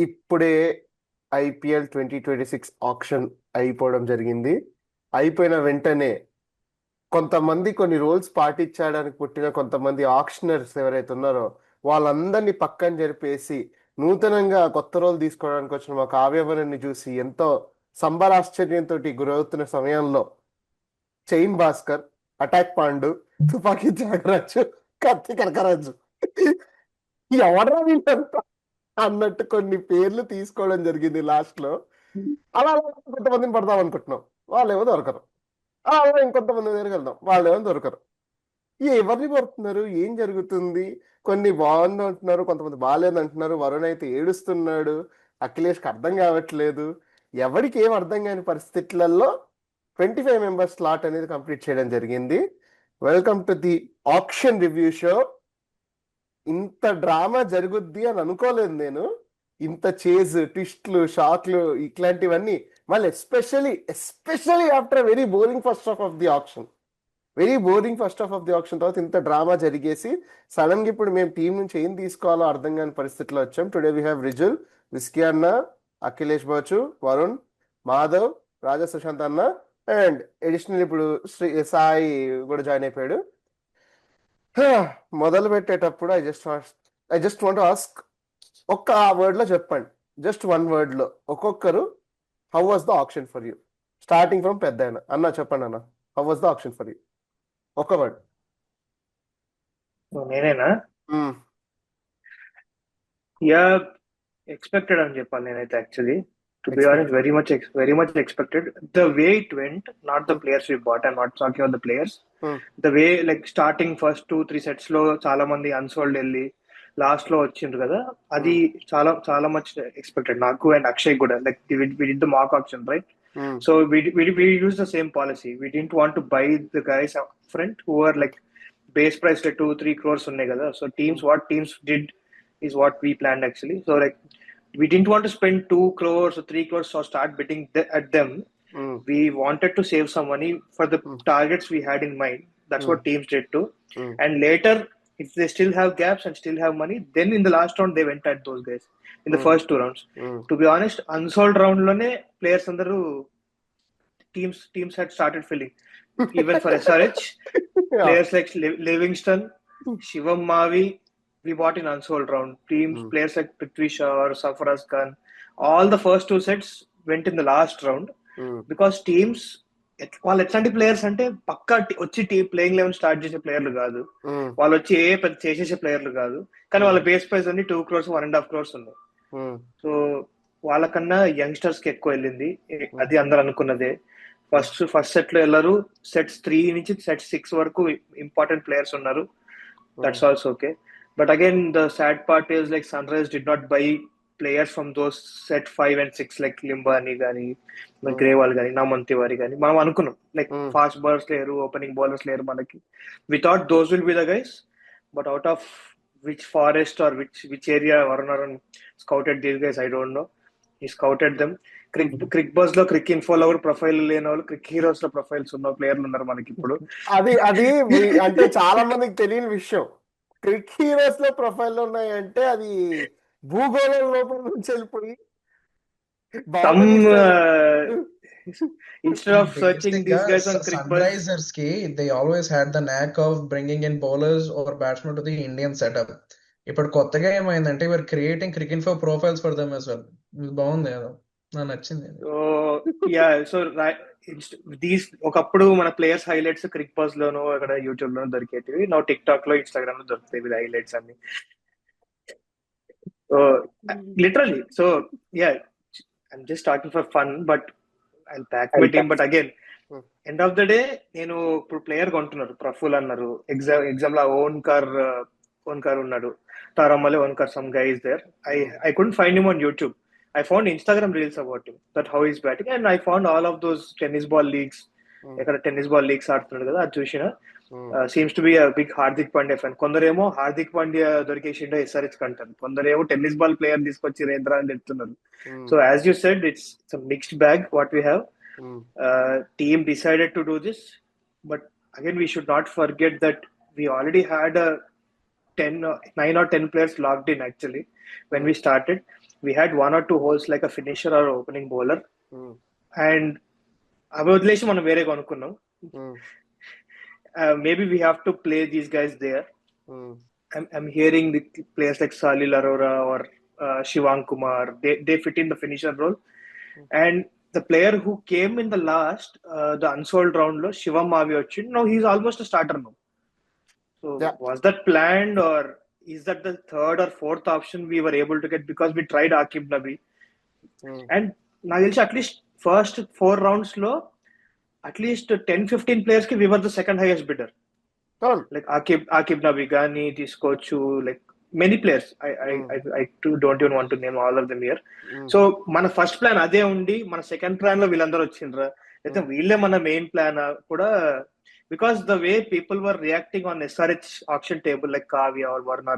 ఇప్పుడే IPL 2026 auction అయిపోవడం జరిగింది. అయిపోయిన వెంటనే కొంతమంది కొన్ని రూల్స్ పాటించడానికి పుట్టిన కొంతమంది ఆక్షనర్స్ ఎవరైతే ఉన్నారో వాళ్ళందరినీ పక్కన జరిపేసి నూతనంగా కొత్త రోల్ తీసుకోవడానికి వచ్చిన మా కావ్యవరాన్ని చూసి ఎంతో సంబరాశ్చర్యంతో గురవుతున్న సమయంలో చైన్ భాస్కర్, అటాక్ పాండు, తుపాకీ త్యాగరాజు, కత్తి కనకరాజు ఎవడ్రా వీళ్ళంతా అన్నట్టు కొన్ని పేర్లు తీసుకోవడం జరిగింది లాస్ట్ లో. అలా అలా కొంతమందిని పడదాం అనుకుంటున్నాం, వాళ్ళేమో దొరకరు. అలా ఇంకొంతమంది దగ్గరికి వెళ్దాం, వాళ్ళేమో దొరకరు. ఎవరిని పడుతున్నారు, ఏం జరుగుతుంది? కొన్ని బాగుంది అంటున్నారు, కొంతమంది బాగాలేదు అంటున్నారు. వరుణ్ అయితే ఏడుస్తున్నాడు, అఖిలేష్కి అర్థం కావట్లేదు. ఎవరికి ఏం అర్థం కాని పరిస్థితులలో 25 మెంబర్స్ స్లాట్ అనేది కంప్లీట్ చేయడం జరిగింది. Welcome to the option review show. ఇంత డ్రామా జరుగుద్ది అని అనుకోలేదు నేను. ఇంత చేజ్, ట్విస్ట్లు, షాక్లు ఇట్లాంటివన్నీ, మళ్ళీ especially after very boring first half of the option. Very boring first half of the option తర్వాత ఇంత డ్రామా జరిగేసి సడన్ గా ఇప్పుడు మేము టీం నుంచి ఏం తీసుకోవాలో అర్థం కాని పరిస్థితిలో వచ్చాం. టుడే వీ హ్యావ్ రిజుల్, విస్కీ అన్న, అఖిలేష్ బాచు, వరుణ్, మాధవ్, రాజా సుశాంత్ అన్న, అండ్ ఎడిషనల్ ఇప్పుడు సాయి కూడా జాయిన్ అయిపోయాడు. మొదలు పెట్టేటప్పుడు ఐ జస్ట్ వాంట్ ఆస్క్, ఒక్క వర్డ్ లో చెప్పండి, జస్ట్ వన్ వర్డ్ లో ఒక్కొక్కరు. How was the auction for you? Starting from పెద్ద అన్న చెప్పండి అన్న. How was the auction for you? ఒక వర్డ్. నేనేనా? యా, ఎక్స్పెక్టెడ్ అని చెప్పాలి నేనైతే. Actually to be honest, very much expected. The way it went, not the players we bought, I'm not talking on the players. The way like starting first 2-3 sets లో చాలా మంది unsold వెళ్ళి last లో వచ్చిండ్రు కదా, అది చాలా చాలా మచ్ ఎక్స్పెక్టెడ్ నాకు అండ్ అక్షయ్ కూడా. Like we did the mock auction, right? So we use the same policy. We didn't want to buy the guys up front who are like base price like 2-3 crores ఉన్నాయి కదా. So what teams did is what we planned actually. So like we didn't want to spend 2 crores or 3 crores or start bidding at them. We wanted to save some money for the targets we had in mind. That's what teams did too. And later, if they still have gaps and still have money, then in the last round they went at those guys in the first 2 rounds. To be honest, unsold round lone players andaru teams had started filling. Even for SRH, players like Livingston, Shivam Mavi, we bought in unsold round. Players like Prithvi Shaw or Sarfaraz Khan, all the first 2 sets went in the last round. Because teams, వాళ్ళు ఎట్లాంటి players అంటే పక్కా వచ్చి playing eleven start చేసే ప్లేయర్లు కాదు. వాళ్ళు వచ్చి పెద్ద చేసేసే ప్లేయర్లు కాదు, కానీ వాళ్ళ బేస్ ప్రైస్ అన్ని 2 crores 1.5 crores ఉన్నాయి. సో వాళ్ళకన్నా యంగ్స్టర్స్ కి ఎక్కువ వెళ్ళింది, అది అందరు అనుకున్నదే. ఫస్ట్ సెట్ లో వెళ్ళారు, సెట్స్ 3 నుంచి సెట్ 6 వరకు ఇంపార్టెంట్ ప్లేయర్స్ ఉన్నారు. That's also okay. But again the sad part is like sun rise did not buy players from those set 5 and 6 like Limbani కానీ, గ్రేవాల్ కానీ, నామన్ తివారీ కానీ. మనం అనుకున్నాం లైక్ ఫాస్ట్ బౌలర్స్ లేరు, ఓపెనింగ్ బౌలర్స్ లేరు మనకి. We thought those will be the guys. But out of which forest or which area Varun scouted these guys, I don't know. He స్కౌటెడ్ them. Crick bus లో, Crick ఇన్ఫోలో కూడా profile లేని వాళ్ళు Crick heroes లో profiles ఉన్న ప్లేయర్లు ఉన్నారు మనకి ఇప్పుడు. అది అంటే చాలా మందికి తెలియని విషయం. క్రిక్ హీరోస్ లో ప్రొఫైల్ ఉన్నాయంటే అది భూగోళం లోపల నుంచి వెళ్ళిపోయి instead of searching these guys on CricBuzz. Sunrisers ki they always had the knack of bringing in bowlers or batsmen to the Indian setup. ఇప్పుడు కొత్తగా ఏమైందంటే we're creating cricinfo profiles for them as well. బాగుంది, ఏదో నాకు నచ్చింది. So these ఒకప్పుడు మన players highlights CricBuzz లోనో అక్కడ యూట్యూబ్ లోనో దొరికేటివి. నా టిక్ టాక్ లో, ఇన్స్టాగ్రామ్ లో దొరుకుతాయి హైలైట్స్ అన్ని. Literally. So yeah, I'm just talking for fun, but I'll back my team. But again, end of the day, నేను ఇప్పుడు ప్లేయర్ కొంటున్నారు. ప్రఫుల్ అన్నారు, ఎగ్జామ్ లో ఓన్కార్ ఉన్నాడు, తారమ్మలే Onkar, some guy is there. I couldn't find him on YouTube. I found Instagram reels about him, that how he's batting, and I found all of those tennis ball leagues. ఎక్కడ tennis ball leagues ఆడుతున్నాడు కదా, అది చూసిన. Seems to be a big Hardik Pandya fan. కొందరేమో హార్దిక్ పాండ్యా దొరికేసిండో SRH కంటారు, కొందరేమో tennis ball player తీసుకొచ్చి రేంద్రా అని చెప్తున్నారు. So as you said, it's mixed bag what we have. Team decided to do this, but again we should not forget that we already had 9 or 10 players logged in actually when we started. we had one or two holes like a finisher or opening bowler, and అవి వదిలేసి మనం వేరే కొనుక్కున్నాం. Maybe we have to play these guys there. I'm hearing the players like Salil Arora or Shivang Kumar, they fit in the finisher role. And the player who came in the last, the unsold round lo, Shivam Mavi వచ్చింది. Now he's almost a starter now. So Yeah. was that planned, or is that the third or fourth option we were able to get because we tried Akib Nabi? And నాకు తెలిసి at least first 4 rounds లో at least 10-15 players కి we were the second highest bidder. Like Akib Nabi గాని తీసుకోవచ్చు, like many players. I too don't even want to name all of them here. So మన first plan అదే ఉండి మన second plan లో వీళ్ళందరూ వచ్చిండ్రా, అయితే వీళ్ళే మన మెయిన్ ప్లాన్ కూడా, because the way people were reacting on SRH auction table, like Kavya or Varner,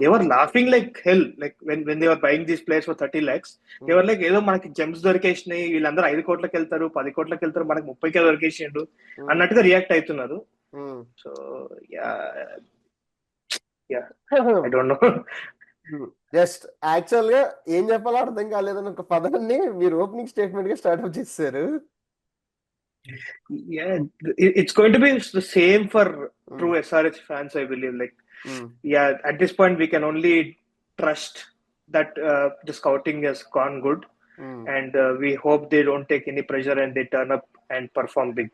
they were laughing like hell. Like when they were buying these players for 30 lakhs, they were like, ఏదో మనకి Gems దొరికేసినాయి, వీళ్ళందరూ 5 కోట్లకి వెళ్తారు, 10 కోట్లకి వెళ్తారు, మనకి 30కే దొరికేసిండు అన్నట్టుగా react అవుతున్నారు. So I don't know. Just actual గా ఏం చెప్పాలో అర్థం కాలేదని ఒక పదాన్ని మీరు ఓపెనింగ్ స్టేట్మెంట్ గా స్టార్ట్అప్ చేశారు. Yeah, it's going to be the same for true SRH fans, I believe. Like, yeah, at this point we can only trust that the scouting has gone good, and we hope they don't take any pressure and they turn up and perform big.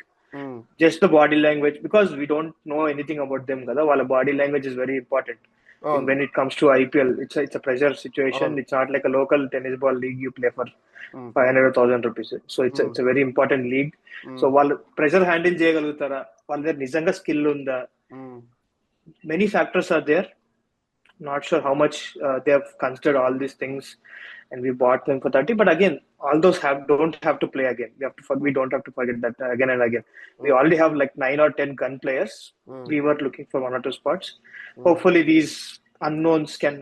Just the body language, because we don't know anything about them, kada. Wala body language is very important. When it comes to IPL, it's a pressure situation. It's not like a local tennis ball league you play for 500,000 rupees. So it's a very important league. So వాళ్ళు pressure handle చేయగలుగుతారా, వాళ్ళ దగ్గర నిజంగా skill ఉందా, many factors are there. Not sure how much they have considered all these things, and we bought them for 30. But again, all those don't have to play again. We don't have to forget that again and again. We already have like 9 or 10 gun players. We were looking for 1 or 2 spots. Hopefully these unknowns can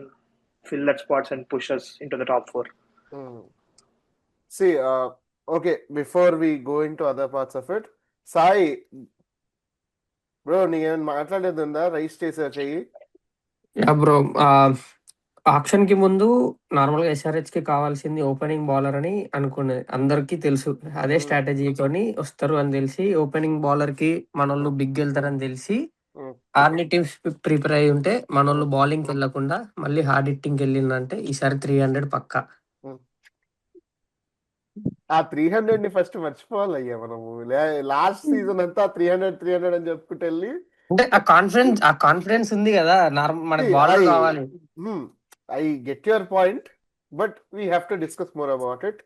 fill that spots and push us into the top 4. See, okay, before we go into other parts of it, Sai, bro, నీకేమైనా మాట్లాడేది ఉందా? Rice చేసారు చెయ్యి. Yeah bro, auction కి ముందు normal గా SRH కి కావాల్సింది ఓపెనింగ్ బౌలర్ అని అనుకునేది, అందరికి తెలుసు. అదే స్ట్రాటజీతోని వస్తారు అని తెలిసి, ఓపెనింగ్ బౌలర్ కి మనోళ్ళు బిగ్ వెళ్తారని తెలిసి అన్ని టీమ్స్ ప్రిపేర్ అయి ఉంటే మనోళ్ళు బౌలింగ్ కి వెళ్లకుండా మళ్ళీ హార్డ్ హిట్టింగ్ కి వెళ్ళిందంటే ఈసారి 300 పక్కా. ఆ 300 ని ఫస్ట్ మర్చిపోవాలయ్యా మనము. లాస్ట్ సీజన్ అంతా 300 అని చెప్పుకుంటూ వెళ్ళి, అంటే ఆ కాన్ఫిడెన్స్ ఉంది కదా, మనకి బౌలర్ కావాలి. I get your point, but we have to discuss more about it.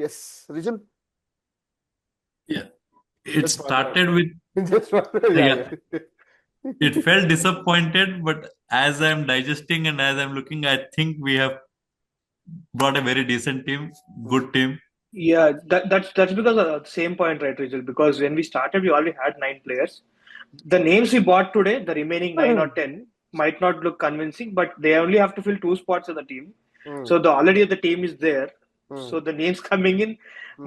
Yes, Rijal? Yeah, it started with it felt disappointed, but as I'm digesting and as I'm looking, I think we have brought a very decent team, good team. Yeah, that's because of the same point, right, Rijal? Because when we started, we already had 9 players. The names we bought today, the remaining 9 or 10, might not look convincing, but they only have to fill 2 spots of the team. So already the team is there. So the names coming in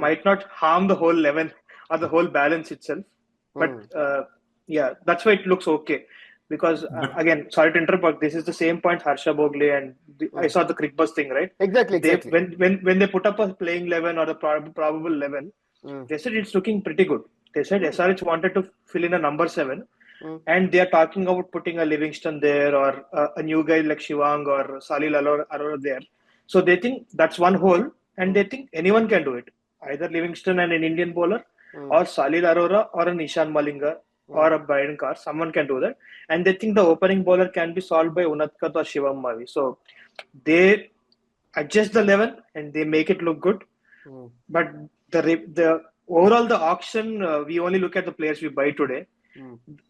might not harm the whole 11 or the whole balance itself. But yeah, that's why it looks okay. Because again, sorry to interrupt, but this is the same point Harsha Bogle and I saw the Crickbuzz thing, right? Exactly. When they put up a playing 11 or the probable 11, they said it's looking pretty good. They said SRH wanted to fill in a number 7. And they are talking about putting a Livingston there or a new guy like Shivang or Salil Arora there. So they think that's one hole, and they think anyone can do it. Either Livingston and an Indian bowler, or Salil Arora or an Ishan Malinga or a Byron Carr. Someone can do that. And they think the opening bowler can be solved by Unadkat or Shivam Mavi. So they adjust the 11 and they make it look good. But the overall the auction, we only look at the players we buy today.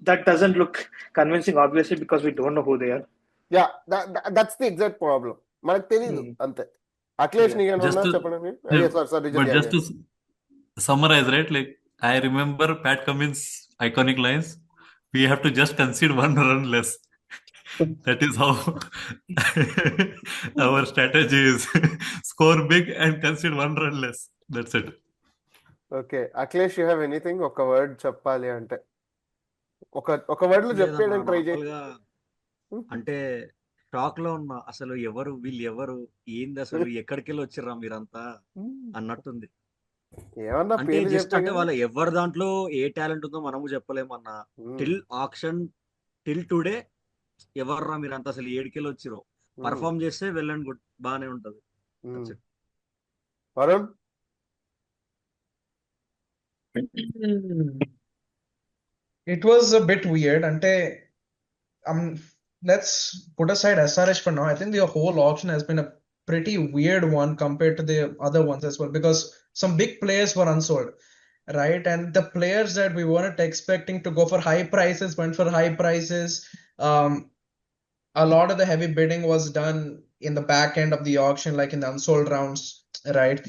That doesn't look convincing, obviously, because we don't know who they are. Yeah, that's the exact problem. మనకు తెలియదు అంతే. అఖిలేష్ చెప్పండి. But just to summarize, right? Like I remember Pat Cummins' iconic lines: "We have to just concede 1 run less." That is how our strategy is: score big and concede 1 run less. That's it. Okay, Akhilesh, you have anything? ఒక word చెప్పాలి అంటే ఒక word లో చెప్పేయడానికి try చేయి. అంటే shock లో ఉన్నా, అసలు వీళ్ళు ఎవరు, ఏంది అసలు, ఎక్కడికి వెళ్ళి వచ్చిర్రా మీరంతా అన్నట్టుంది. ఏమన్నా అంటే పేర్లు జస్ట్ చెప్తే అంటే కదా. వాళ్ళ ఎవరి దాంట్లో ఏ టాలెంట్ ఉందో మనము చెప్పలేమన్నా. టిల్ ఆక్షన్, టిల్ టుడే ఎవర్రా మీరంతా, అసలు ఏడికెళ్ళి వచ్చిరో, పర్ఫామ్ చేస్తే వెళ్ళండి, గుడ్ బాగానే ఉంటది. That's it. Varun It was a bit weird. Ante, let's put aside SRH for now. I think the whole auction has been a pretty weird one compared to the other ones as well, because some big players were unsold, right? And the players that we weren't expecting to go for high prices went for high prices. A lot of the heavy bidding was done in the back end of the auction, like in the unsold rounds, right?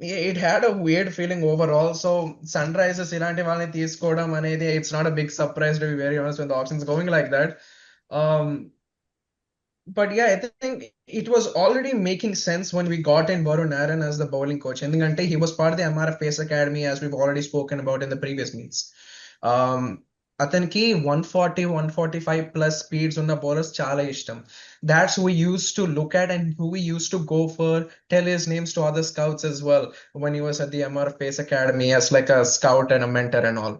It had a weird feeling overall. So Sunrisers ఇలాంటి వాళ్ళని తీసుకోవడం అనేది, it's not a big surprise, to be very honest, when the auction's going like that. But yeah, I think it was already making sense when we got in Varun Aaron as the bowling coach. ఎందుకంటే he was part of the MRF Pace Academy, as we've already spoken about in the previous meets. అతనికి 140, 145 plus speeds ఉన్న bowlers చాలా ఇష్టం. That's who we used to look at and who we used to go for, tell his names to other scouts as well when he was at the MRF Pace Academy as like a scout and a mentor and all.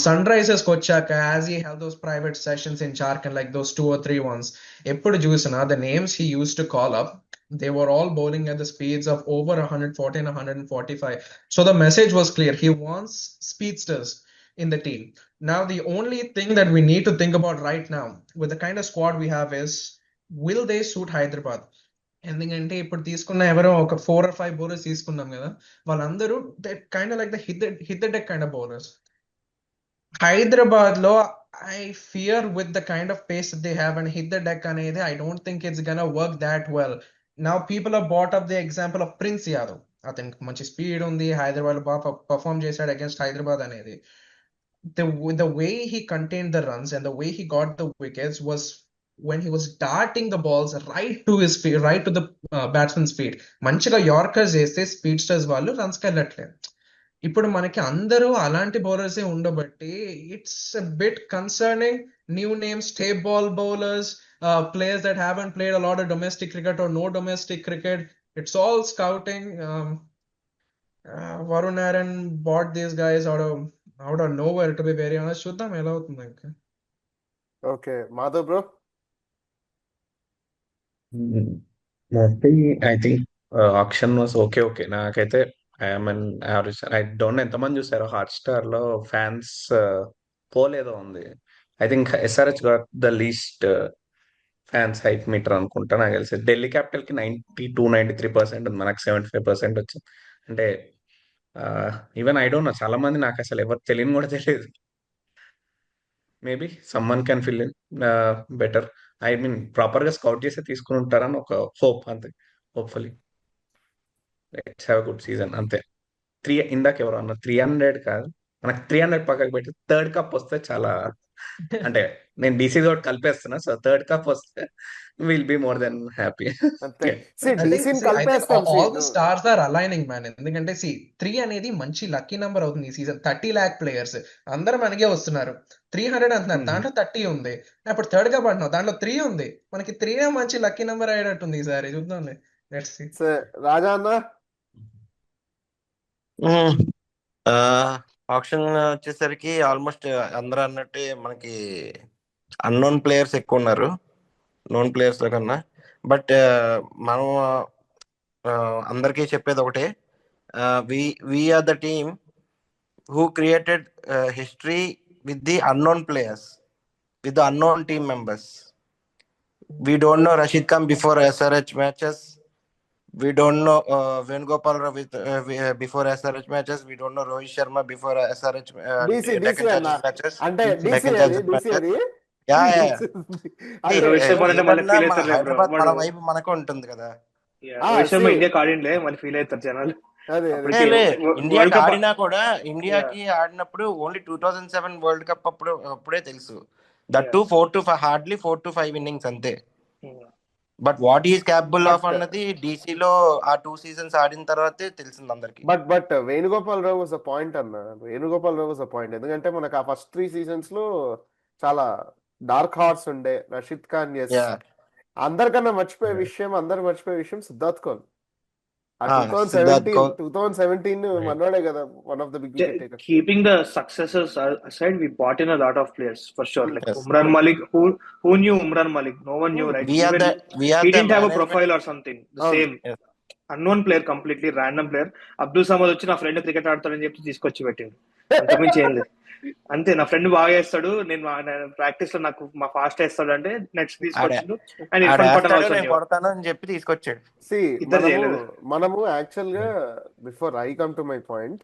Sunrisers వచ్చాక, as he held those private sessions in Jharkhand, like those 2 or 3 ones, ఎప్పుడు చూసినా the names he used to call up, they were all bowling at the speeds of over 140 and 145. So the message was clear. He wants speedsters in the team. Now, the only thing that we need to think about right now with the kind of squad we have is, will they suit Hyderabad? ఎందుకంటే ఇప్పుడు తీసుకున్న ఎవరో ఒక 4 or 5 bowlers తీసుకున్నాం కదా, వాళ్ళందరూ kind of like the hit the deck kind of bowlers. Hyderabad లో I fear with the kind of pace that they have and hit the deck అనేది, I don't think it's gonna work that well. Now people have brought up the example of Prince Yadav. అతనికి మంచి speed ఉంది, హైదరాబాద్ బాగా perform చేశాడు against Hyderabad అనేది. The way he contained the runs and the way he got the wickets was when he was darting the balls right to his feet, right to the batsman's feet. మంచిగా yorkers వేస్తే స్పీడ్స్టర్స్ వాళ్ళు runs కి వెళ్ళట్లేదు. ఇప్పుడు మనకి అందరూ అలాంటి బౌలర్సే ఉండబట్టి it's bit concerning. New names, tape ball bowlers, players that haven't played a lot of domestic cricket or no domestic cricket. It's all scouting. Varun Aaron bought these guys out of nowhere, to be very honest. చూద్దాం ఎలా అవుతుంది ఇంకా. Okay Madhav bro. Mostly I think auction was okay. నాకైతే I'm average. I don't know ఎంతమంది చూసారో Hotstar లో fans పోలేదో ఉంది. I think SRH got the least fans hype meter అనుకుంటా నాకు తెలిసి. ఢిల్లీ క్యాపిటల్ కి 92-93% ఉంది, మనకు 75% వచ్చింది. అంటే ఈవెన్ ఐ డోంట్ నో, చాలా మంది నాకు అసలు ఎవరు తెలియని కూడా తెలియదు. Maybe someone can fill in better. I mean proper గా స్కౌట్ చేసి తీసుకుని ఉంటారని ఒక హోప్, అంతే. Hopefully let's have good season, అంతే. ఇందాక ఎవరు అన్న 300 కాదు, మనకు 300 పక్కకు పెట్టి థర్డ్ కప్ వస్తే చాలా, అంటే నేను డీసీ తోటి కలిపేస్తున్నా. సో థర్డ్ కప్ వస్తే will be more than happy. అంతే. I think all the stars are aligning, man. ఎందుకంటే 3 అనేది మంచి లక్కీ నెంబర్ అవుతుంది ఈ సీజన్. 30 lakh ప్లేయర్స్ అందరూ మనకే వస్తున్నారు. 300 అంటున్నారు, దాంట్లో 30 ఉంది. ఇప్పుడు థర్డ్ గా పడినావు, దాంట్లో 3 ఉంది. మనకి 3 మంచి లక్కీ నెంబర్ అయ్యేటట్టుంది ఈసారి. చూద్దాంలే. Let's see. రాజా అన్న, ఆప్షన్ వచ్చేసరికి ఆల్మోస్ట్ అందరూ అన్నట్టే మనకి అన్నోన్ ప్లేయర్స్ ఎక్కువ ఉన్నారు నోన్ ప్లేయర్స్ కన్నా. బట్ మనం అందరికీ చెప్పేది ఒకటే, we are the team who created history with the unknown players, with the unknown team members. We don't know Rashid Khan before SRH matches. We don't know Venugopal Rao before SRH matches. We don't know Rohit Sharma before SRH Deccan Chargers matches. అంటే Deccan Chargers matches. Yeah. Rohit Sharma అంటే మళ్ళీ feel అవుతారు హైదరాబాద్ మన వైపు మనకు ఉంటుంది కదా. రోహిత్ శర్మ ఇండియాకి ఆడిండే మళ్ళీ ఫీల్ అవుతారు జనాలు. ఇండియాకి ఆడినా కూడా, ఇండియాకి ఆడినప్పుడు ఓన్లీ 2007 వరల్డ్ కప్ అప్పుడే తెలుసు. That to 4 to 5 hardly 4 to 5 innings అంతే. But what is capable of అన్నది డీసీలో ఆ 2 seasons ఆడిన తర్వాతే తెలిసింది అందరికి. But Venugopal Rao was a point అన్న. వేణుగోపాల్ రావు వాజ్ అ పాయింట్. ఎందుకంటే మనకు ఆ ఫస్ట్ 3 seasons లో చాలా డార్క్ హార్స్ ఉండే, రషీద్ ఖాన్, ఎస్. యా అందరు మర్చిపోయే విషయం సిద్ధార్థ్ కౌల్. ఆ సిద్ధార్థ్ కౌల్ 2017 మనోడే కదా one of the big wicket taker. Keeping the successes aside, we bought in a lot of players for sure. Like Yes. Umran Malik, who knew Umran Malik? No one knew, right? we are Even the he didn't have a management. profile or something. The అవును. same Yes. unknown player, completely random player. Abdul Samad వచ్చి నా friend cricket ఆడతాడని చెప్పి తీసుకొచ్చి పెట్టిండు. అంతకుమించి ఏం లేదు. అంతే, నా ఫ్రెండ్ బాగా వేస్తాడు, నేను ప్రాక్టీస్ లో నాకు మా ఫాస్ట్ వేస్తాడు అంటే నెక్స్ట్ తీసుకొచ్చిండు. అండ్ ఆడ ఇర్ఫాన్ పఠాన్ వేస్తాడు, also నేను knew. కొడతాను అని చెప్పి తీసుకొచ్చాడు. ఇద్దరు చేయలేదు. మనము యాక్చువల్ గా before I come to my point,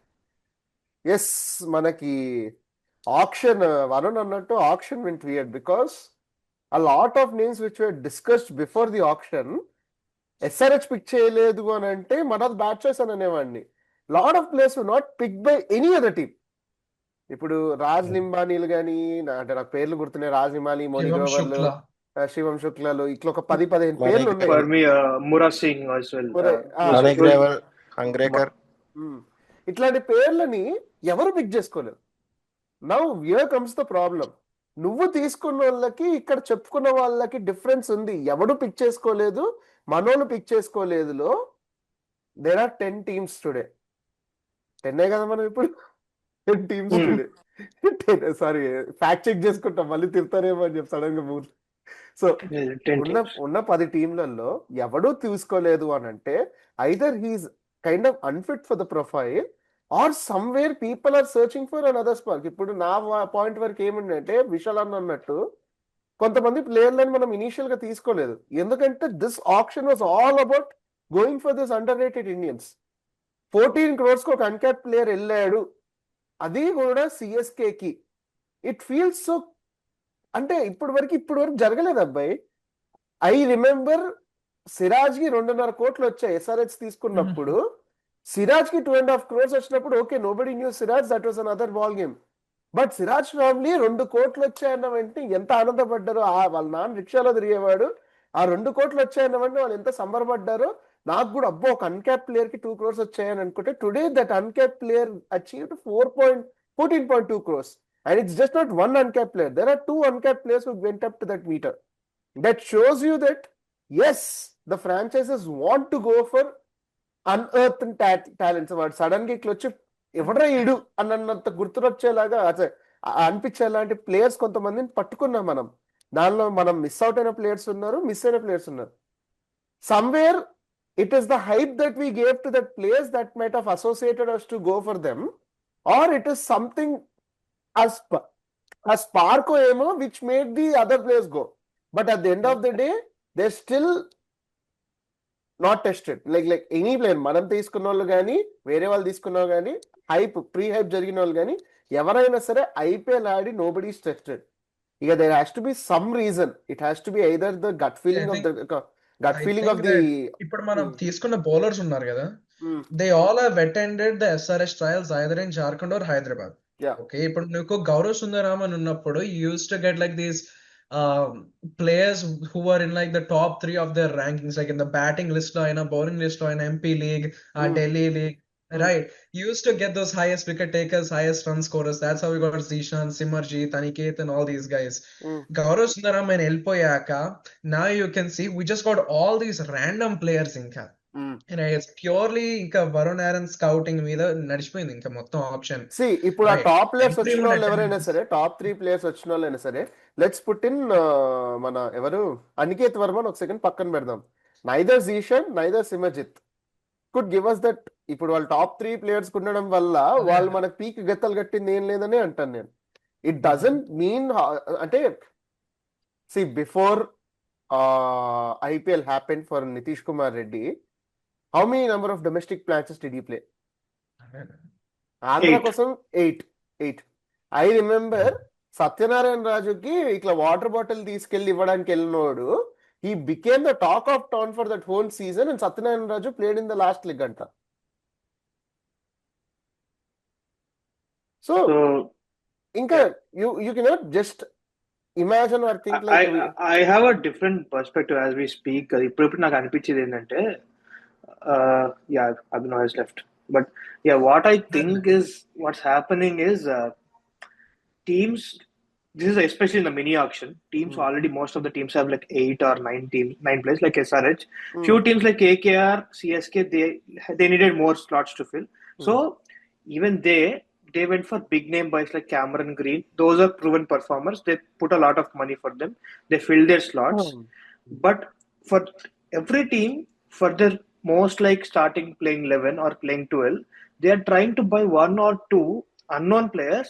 yes మనకి ఆక్షన్ వరుణ్ అన్నట్టు auction went weird because a lot of names which were discussed before the auction SRH pick చేయలేదు అని అంటే మనది బ్యాట్ చాయిస్ అని అనేవాడిని. Lot of players were not picked by any other team. ఇప్పుడు రాజ్ లింబానీలు కానీ, అంటే నాకు పేర్లు గుర్తున్నాయి, రాజ్ లింబానీ, మోని శివం గ్రోవర్లు, శుక్లా. శివం శుక్లాలు, ఇట్లా ఒక 10-15 మనకి పేర్లు ఉన్నాయి. For me, Mura Singh as well. మనకి గ్రేవల్, హంగ్రేకర్, ఇట్లాంటి పేర్లని ఎవరు పిక్ చేసుకోలేదు. Now here comes the problem. నువ్వు తీసుకున్న వాళ్ళకి ఇక్కడ చెప్పుకున్న వాళ్ళకి డిఫరెన్స్ ఉంది. ఎవడు పిక్ చేసుకోలేదు, మనోళ్ళు పిక్ చేసుకోలేదులో దేర్ ఆర్ 10 teams టుడే. 10 కదా మనం ఇప్పుడు 10 teams today. Sorry, fact check చేసుకుంటాం, మళ్ళీ తిడతారేమో అని చెప్పి సడన్ గా మూడు. సో ఉన్న 10 టీంలలో ఎవడూ తీసుకోలేదు అని అంటే either he's kind of unfit for the profile or somewhere people are searching for another spark. ఇప్పుడు నా పాయింట్ వరకు ఏముందంటే విశాల్ అన్నట్టు కొంతమంది ప్లేయర్లను మనం ఇనీషియల్ గా తీసుకోలేదు, ఎందుకంటే this option was all about going for this under rated Indians. 14 crores కు ఒక అన్క్యాప్ ప్లేయర్ వెళ్ళాడు, అది కూడా సిఎస్కేకి. ఇట్ ఫీల్స్ సో, అంటే ఇప్పుడు వరకు జరగలేదు అబ్బాయి. ఐ రిమెంబర్ సిరాజ్ కి 2.5 కోట్లు వచ్చాయి ఎస్ఆర్హెచ్ తీసుకున్నప్పుడు. సిరాజ్ కి 2.5 crores వచ్చినప్పుడు okay, nobody new Siraj, that was another ball game. But Siraj family 2 కోట్లు వచ్చాయన్న వెంటనే ఎంత ఆనందపడ్డారో. వాళ్ళ నాన్న రిక్షాలో తిరిగేవాడు, ఆ 2 కోట్లు వచ్చాయన్న వెంటనే వాళ్ళు ఎంత సంబరపడ్డారో. నాకు కూడా అబ్బో ఒక అన్క్యాప్ ప్లేయర్ కి 2 crores వచ్చాయని అనుకుంటే, today that uncap player achieved 14.2 crores. And it's just not one uncapped player. There are 2 uncapped players who went up to that meter. That shows you that, yes, the franchises want to go for unearthed talents. వాడు sudden గా ఇట్లా వచ్చి ఎవడ్రా ఈడు అన్నంత గుర్తురొచ్చేలాగా అనిపించేలాంటి players కొంతమందిని పట్టుకున్నాం మనం. దానిలో మనం మిస్ అవుట్ అయిన ప్లేయర్స్ ఉన్నారు, మిస్ అయిన ప్లేయర్స్ ఉన్నారు. Somewhere it is the hype that we gave to that players that might have associated us to go for them, or it is something a spark ఏమో which made the other players go. But at the end of the day, they're still not tested. Like any player, మనం తీసుకున్న వాళ్ళు కానీ వేరే వాళ్ళు తీసుకున్న వాళ్ళు కానీ, ప్రీ హైప్ జరిగిన వాళ్ళు కానీ ఎవరైనా సరే IPL Audi nobody is tested. ఇక there has to be some reason. It has to be either the gut feeling of the ఇప్పుడు మనం తీసుకున్న బౌలర్స్ ఉన్నారు కదా, they all have attended the SRH trials either in Jharkhand or Hyderabad. Okay, ఇప్పుడు నీకు గౌరవ్ సుందరరామన్ ఉన్నప్పుడు used to get like these players who are in like the top 3 of their rankings, like in the batting list lo aina, bowling list lo aina, MP league, Delhi league, right? You used to get those highest wicket takers, highest run scorers. That's how we got Zishan, Simarjeet, Aniket and all these guys. Gaurav Sundaram and Elpoyaka, now you can see we just got all these random players inka. And it's purely ఇంకా Varun Aaron scouting మీద నడిచిపోయింది ఇంకా మొత్తం option. ఇప్పుడు ఆ top players వచ్చిన వాళ్ళు ఎవరైనా సరే, టాప్ 3 ప్లేయర్స్ వచ్చిన వాళ్ళైనా సరే, లెట్స్ పుట్ ఇన్ మన ఎవరు అనికేత్ వర్మన్ ఒక సెకండ్ పక్కన పెడదాం. Neither Zeeshan, neither Simarjeet could give us that. ఇప్పుడు వాళ్ళు టాప్ 3 ప్లేయర్స్ ఉండడం వల్ల వాళ్ళు మనకు పీక్ గెత్తలు కట్టింది ఏం లేదని అంటాను నేను. ఇట్ డజంట్ మీన్, అంటే see before IPL happened for Nitish Kumar Reddy, how many number of domestic matches did he play? Andhra kosam 8. I remember Satyanarayan Rajuki ఇట్లా వాటర్ బాటిల్ తీసుకెళ్లి ఇవ్వడానికి వెళ్ళినోడు, he became the talk of town for that whole season, and Satyanarayan Raju played in the last league anta. So inka you cannot just imagine or think like I have a different perspective as we speak. ఇప్పుడు నాకు అనిపించేది ఏంటంటే, Abhinav has left, but what I think is what's happening is teams this is especially in the mini auction. Teams Hmm. already, most of the teams have like 8 or 9 players like SRH. Hmm. Few teams like KKR, CSK, they needed more slots to fill. Hmm. So even they went for big name boys like Cameron Green. Those are proven performers. They put a lot of money for them. They filled their slots. Hmm. But for every team, for their most like starting playing 11 or playing 12, they are trying to buy one or two unknown players,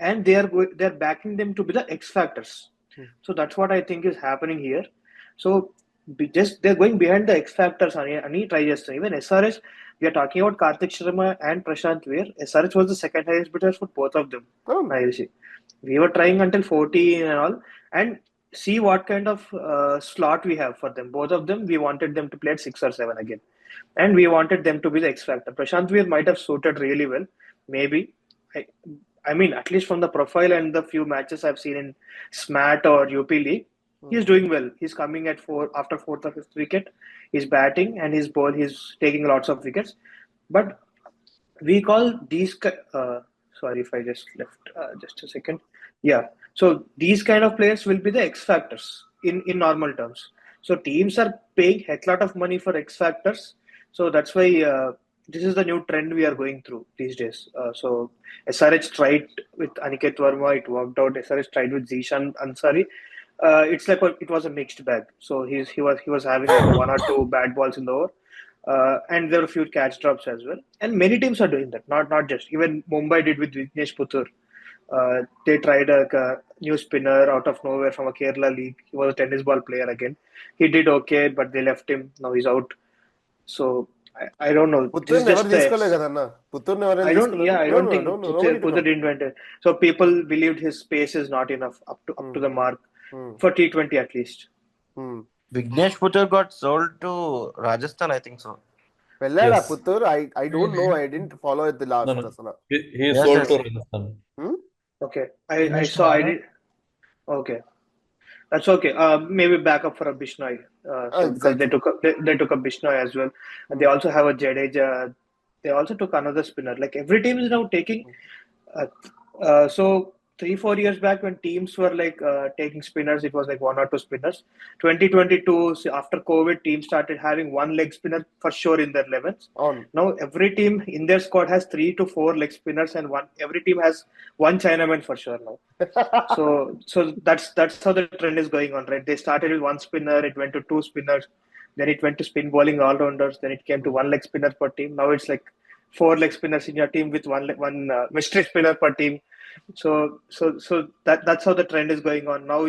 and they're backing them to be the X factors. Hmm. So that's what I think is happening here. So they're going behind the X factors and try చేస్తారు. Even SRH, we are talking about Karthik Sharma and Prashant Veer. SRH was the second highest bidders for both of them. అవును. నాకు తెలిసి. We were trying until 14 and all, and see what kind of slot we have for them. Both of them, we wanted them to play at 6 or 7 again, and we wanted them to be the X factor. Prashant Veer might have suited really well, maybe. I mean, at least from the profile and the few matches I've seen in SMAT or UP League, he's Hmm. doing well. He's coming at after fourth or fifth wicket. He's batting and he's taking lots of wickets. But we call these sorry if I just left just a second. Yeah, so these kind of players will be the X factors in normal terms. So teams are paying heck lot of money for X factors. So that's why this is the new trend we are going through these days. So SRH tried with Aniket Verma, it worked out. SRH tried with Zishan Ansari. It's like it was a mixed bag. So he was having like one or two bad balls in the over. And there were a few catch drops as well. And many teams are doing that. Not just. Even Mumbai did with Vignesh Puthur. They tried a new spinner out of nowhere from a Kerala league. He was a tennis ball player again. He did okay, but they left him. Now he's out. So I don't know. This is పుత్తూరుని just ఎవరు తీసుకోలేదు కదన్నా. పుత్తూరుని ఎవరైనా I don't. తీసుకోలేదు. Yeah, I No, don't no, think no, no, nobody took Puthur him. didn't went it. So people believed his pace is not enough up to Hmm. the mark Hmm. for T20 at least. Hmm. Vignesh Puthur got sold to Rajasthan, I think so. వెళ్ళాడా Yes. Puttur? I don't know, I didn't follow at the No, last no. అసలు. He Yes, sold yes. to Rajasthan. Okay, I Finished saw. I Mala. did. Okay. That's okay. Maybe backup for a Bishnoi. So because they Exactly. they took a Bishnoi as well, and they also have a Jadeja. They also took another spinner. Like every team is now taking. So 3-4 years back, when teams were like taking spinners, it was like one or two spinners. 2022, after COVID, teams started having one leg spinner for sure in their 11s. అవును. Now every team in their squad has 3 to 4 leg spinners, and every team has one Chinaman for sure now. So that's how the trend is going on, right? They started with one spinner, it went to two spinners, then it went to spin bowling all rounders, then it came to one leg spinner per team. Now it's like 4 leg spinners in your team with one mystery spinner per team. So that's how the trend is going on. Now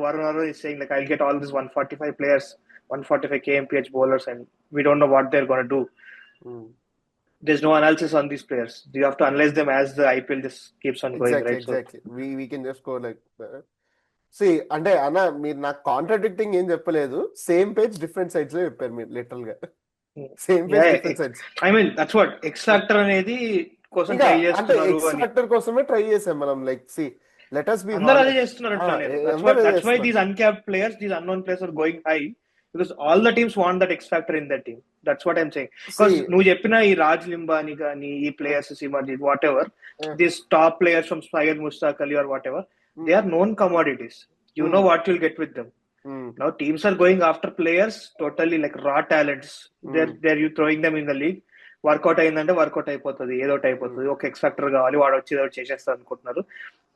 Varun Arun is saying like, I'll get all these 145 players, 145 kmph bowlers, and we don't know what they're going to do. Hmm. There's no analysis on these players. You have to analyze them as the IPL just keeps on going, Exactly, right? So exactly. We can just go like see, అంటే అన్న మీరు నాకు contradicting ఏం చెప్పలేదు. Same page different sides లో చెప్పారు మీరు literal గా. Same page yeah, different sides. I mean that's what X Factor అనేది కోసం ఇంకా ట్రై అంటే చేస్తున్నారు ఎక్స్ అని ఫ్యాక్టర్ కోసమే ట్రై చేసాం మనం. Like see let us be అందరూ అదే honest. చేస్తున్నారు అట్లా నేను. That's అందరూ అదే why చేస్తున్నారు. these uncapped players, these unknown players are going high because all the teams want that X factor in their team. That's what I'm saying. Because See, నువ్వు చెప్పిన ఈ రాజ్ లింబాని కానీ ఈ players Simarjeet what ever these top players from Syed Mushtaq Ali or whatever, they are known commodities. You know what you'll get with them. Now teams are going after players totally like raw talents. They're you throwing them in the league. Work out అయిందంటే work out అయిపోతుంది, ఏదో ఒకటి అయిపోతుంది. ఒక X factor కావాలి, వాడు వచ్చి ఏదో చేసేస్తారు అనుకుంటున్నారు.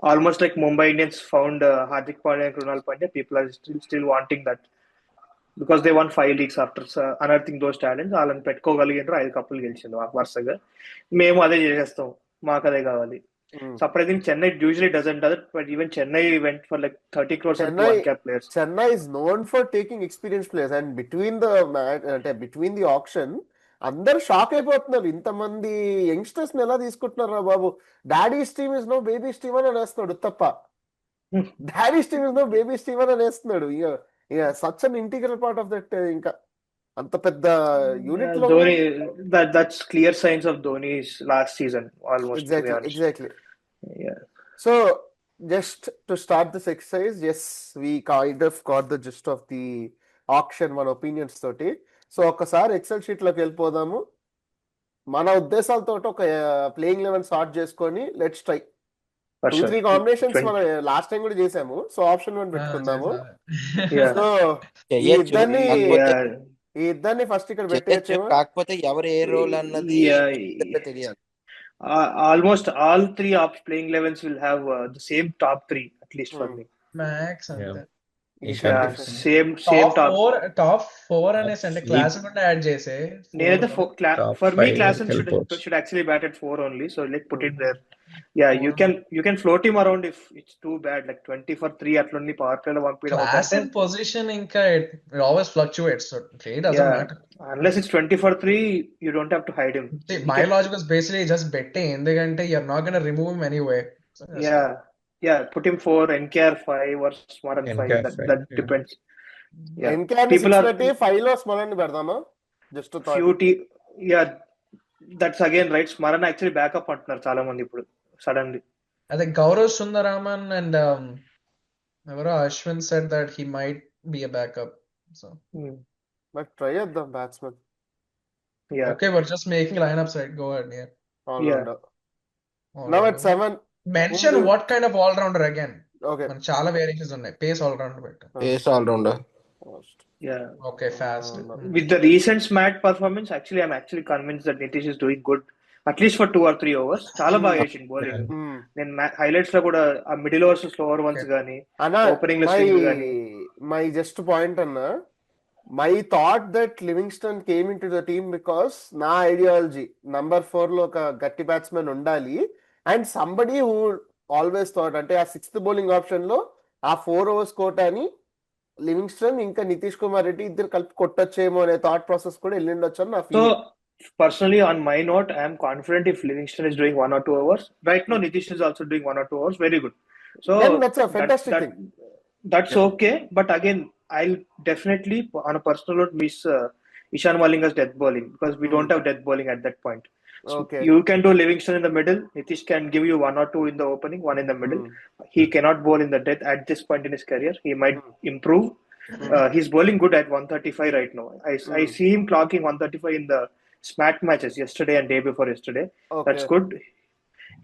Almost like Mumbai Indians found Hardik Pandya and Krunal Pandya. People are still wanting that because they won 5 leagues after unearthing those talents. వాళ్ళని పెట్టుకోగలిగినారు, 5 కప్పులు గెలిచింది వరుసగా. మేము అదే చేసేస్తాం, మాకు అదే కావాలి. Surprisingly, Chennai usually doesn't do it, but even Chennai went for like 30 crores on two uncapped players. Chennai is known for taking experienced players, and between the auction, అందరు షాక్ అయిపోతున్నారు. ఇంతమంది యంగ్స్టర్స్ ని ఎలా తీసుకుంటున్నారా బాబు. Daddies team is no babies team అని అనేస్తున్నాడు తప్ప. Daddies team is no babies team అని అనేస్తున్నాడు. ఇక such an integral part of that. ఇంకా అంత పెద్ద యూనిట్ లో Dhoni, that's clear signs of Dhoni's last season almost. Exactly. Yeah. So just to start this exercise, yes, we kind of got the gist of the auction, మన opinions తోటి. So ఒకసారి XL sheet లోకి వెళ్ళిపోదాము. మన ఉద్దేశాలతో ఒక playing 11 sort చేసుకొని let's try. for sure. 2-3 combinations 20 మనం last time కూడా చేసాము. సో ఆప్షన్ 1 పెట్టుకుందాము. yeah. సో ఈ చెయ్యొచ్చు, ఇద్దరిని కాకపోతే ఫస్ట్ ఇక్కడ చెయ్యొచ్చు, పెట్టేయచ్చేమో. కాకపోతే ఎవరు ఏ రోల్ అన్నది Yeah. ఇద్దరికీ తెలియాలి. Almost all three playing 11s will have the same top 3 at least for me. Max Yeah. అంతే. ఈశాన్ Yeah, కిషన్. same టాప్ ఫోర్ అనేసి అంటే Sleep. క్లాస్ కూడా యాడ్ చేసే నేనైతే Top for me 5 Klassen వెళ్ళిపోవచ్చు. should actually bat at 4 only, so like put it there. Yeah, you can float him around if it's too bad, like 20 for 3 అట్లుంది power play లో పంపించడం class అవుతుంటే in position ఇంకా it always fluctuates, so it doesn't yeah, matter. unless it's 20 for 3 you don't have to hide him. My logic was basically just betting, ఎందుకంటే you're not gonna remove him anyway. Yeah, put him 4, NKR 5 or Smaran 5, NKR that 5, yeah. depends. Yeah, NKR people 6 are పెట్టి 5 లో స్మరణ్ పెడదామా? Just yeah, that's again right. Smaran actually backup అంటున్నారు చాలా మంది ఇప్పుడు suddenly. అదే Gaurav Sundararaman and ఎవరో Ashwin said that he might be a backup. So but try చేద్దాం batsmen. Yeah, okay, we're just making lineups, right? Go ahead. Yeah. Now at 7 Mention what kind of all rounder again. Okay మన చాలా variations ఉన్నాయి. Pace all rounder పెట్టు. Ace allrounder. yeah. Okay, fast. With the recent SMAT performance, actually, I'm actually convinced that Nitish is doing good, at least for 2 or 3 overs. చాలా బాగా వేసింది bowling. నేను highlights లో కూడా ఆ మిడిల్ ఓవర్స్ స్లోవర్ వన్స్ గానీ అన్నా ఓపెనింగ్ లో స్వింగ్ గానీ. మై జస్ట్ పాయింట్ అన్నా, my thought that Livingstone came in to the team because నా ఐడియాలజీ నంబర్ 4 లో ఒక గట్టి బ్యాట్స్మెన్ ఉండాలి and somebody who always thought అంటే ఆ 6th బౌలింగ్ ఆప్షన్ లో ఆ 4 overs కోటాని లివింగ్స్టన్ ఇంకా నితీష్ కుమార్ రెడ్డి ఇద్దరు కలిపి కొట్టొచ్చేమో అనే థాట్ ప్రాసెస్ కూడా వెళ్ళిండొచ్చు అని నా So, feeling. personally, on my note, I am confident if Livingston is doing 1 or 2 overs. Right now, Nitish is also doing 1 or 2 overs. Very good. So, Then that's a fantastic thing. That's okay. But again, I'll definitely, on a personal note, miss Ishan Malinga's death bowling because we don't have death bowling at that point. So Okay. you can do Livingston in the middle. Nitish can give you 1 or 2 in the opening, 1 in the middle. He cannot bowl in the death at this point in his career. He might improve. He's bowling good at 135 right now. I see him clocking 135 in the SMAT matches yesterday and day before yesterday. Okay. That's good.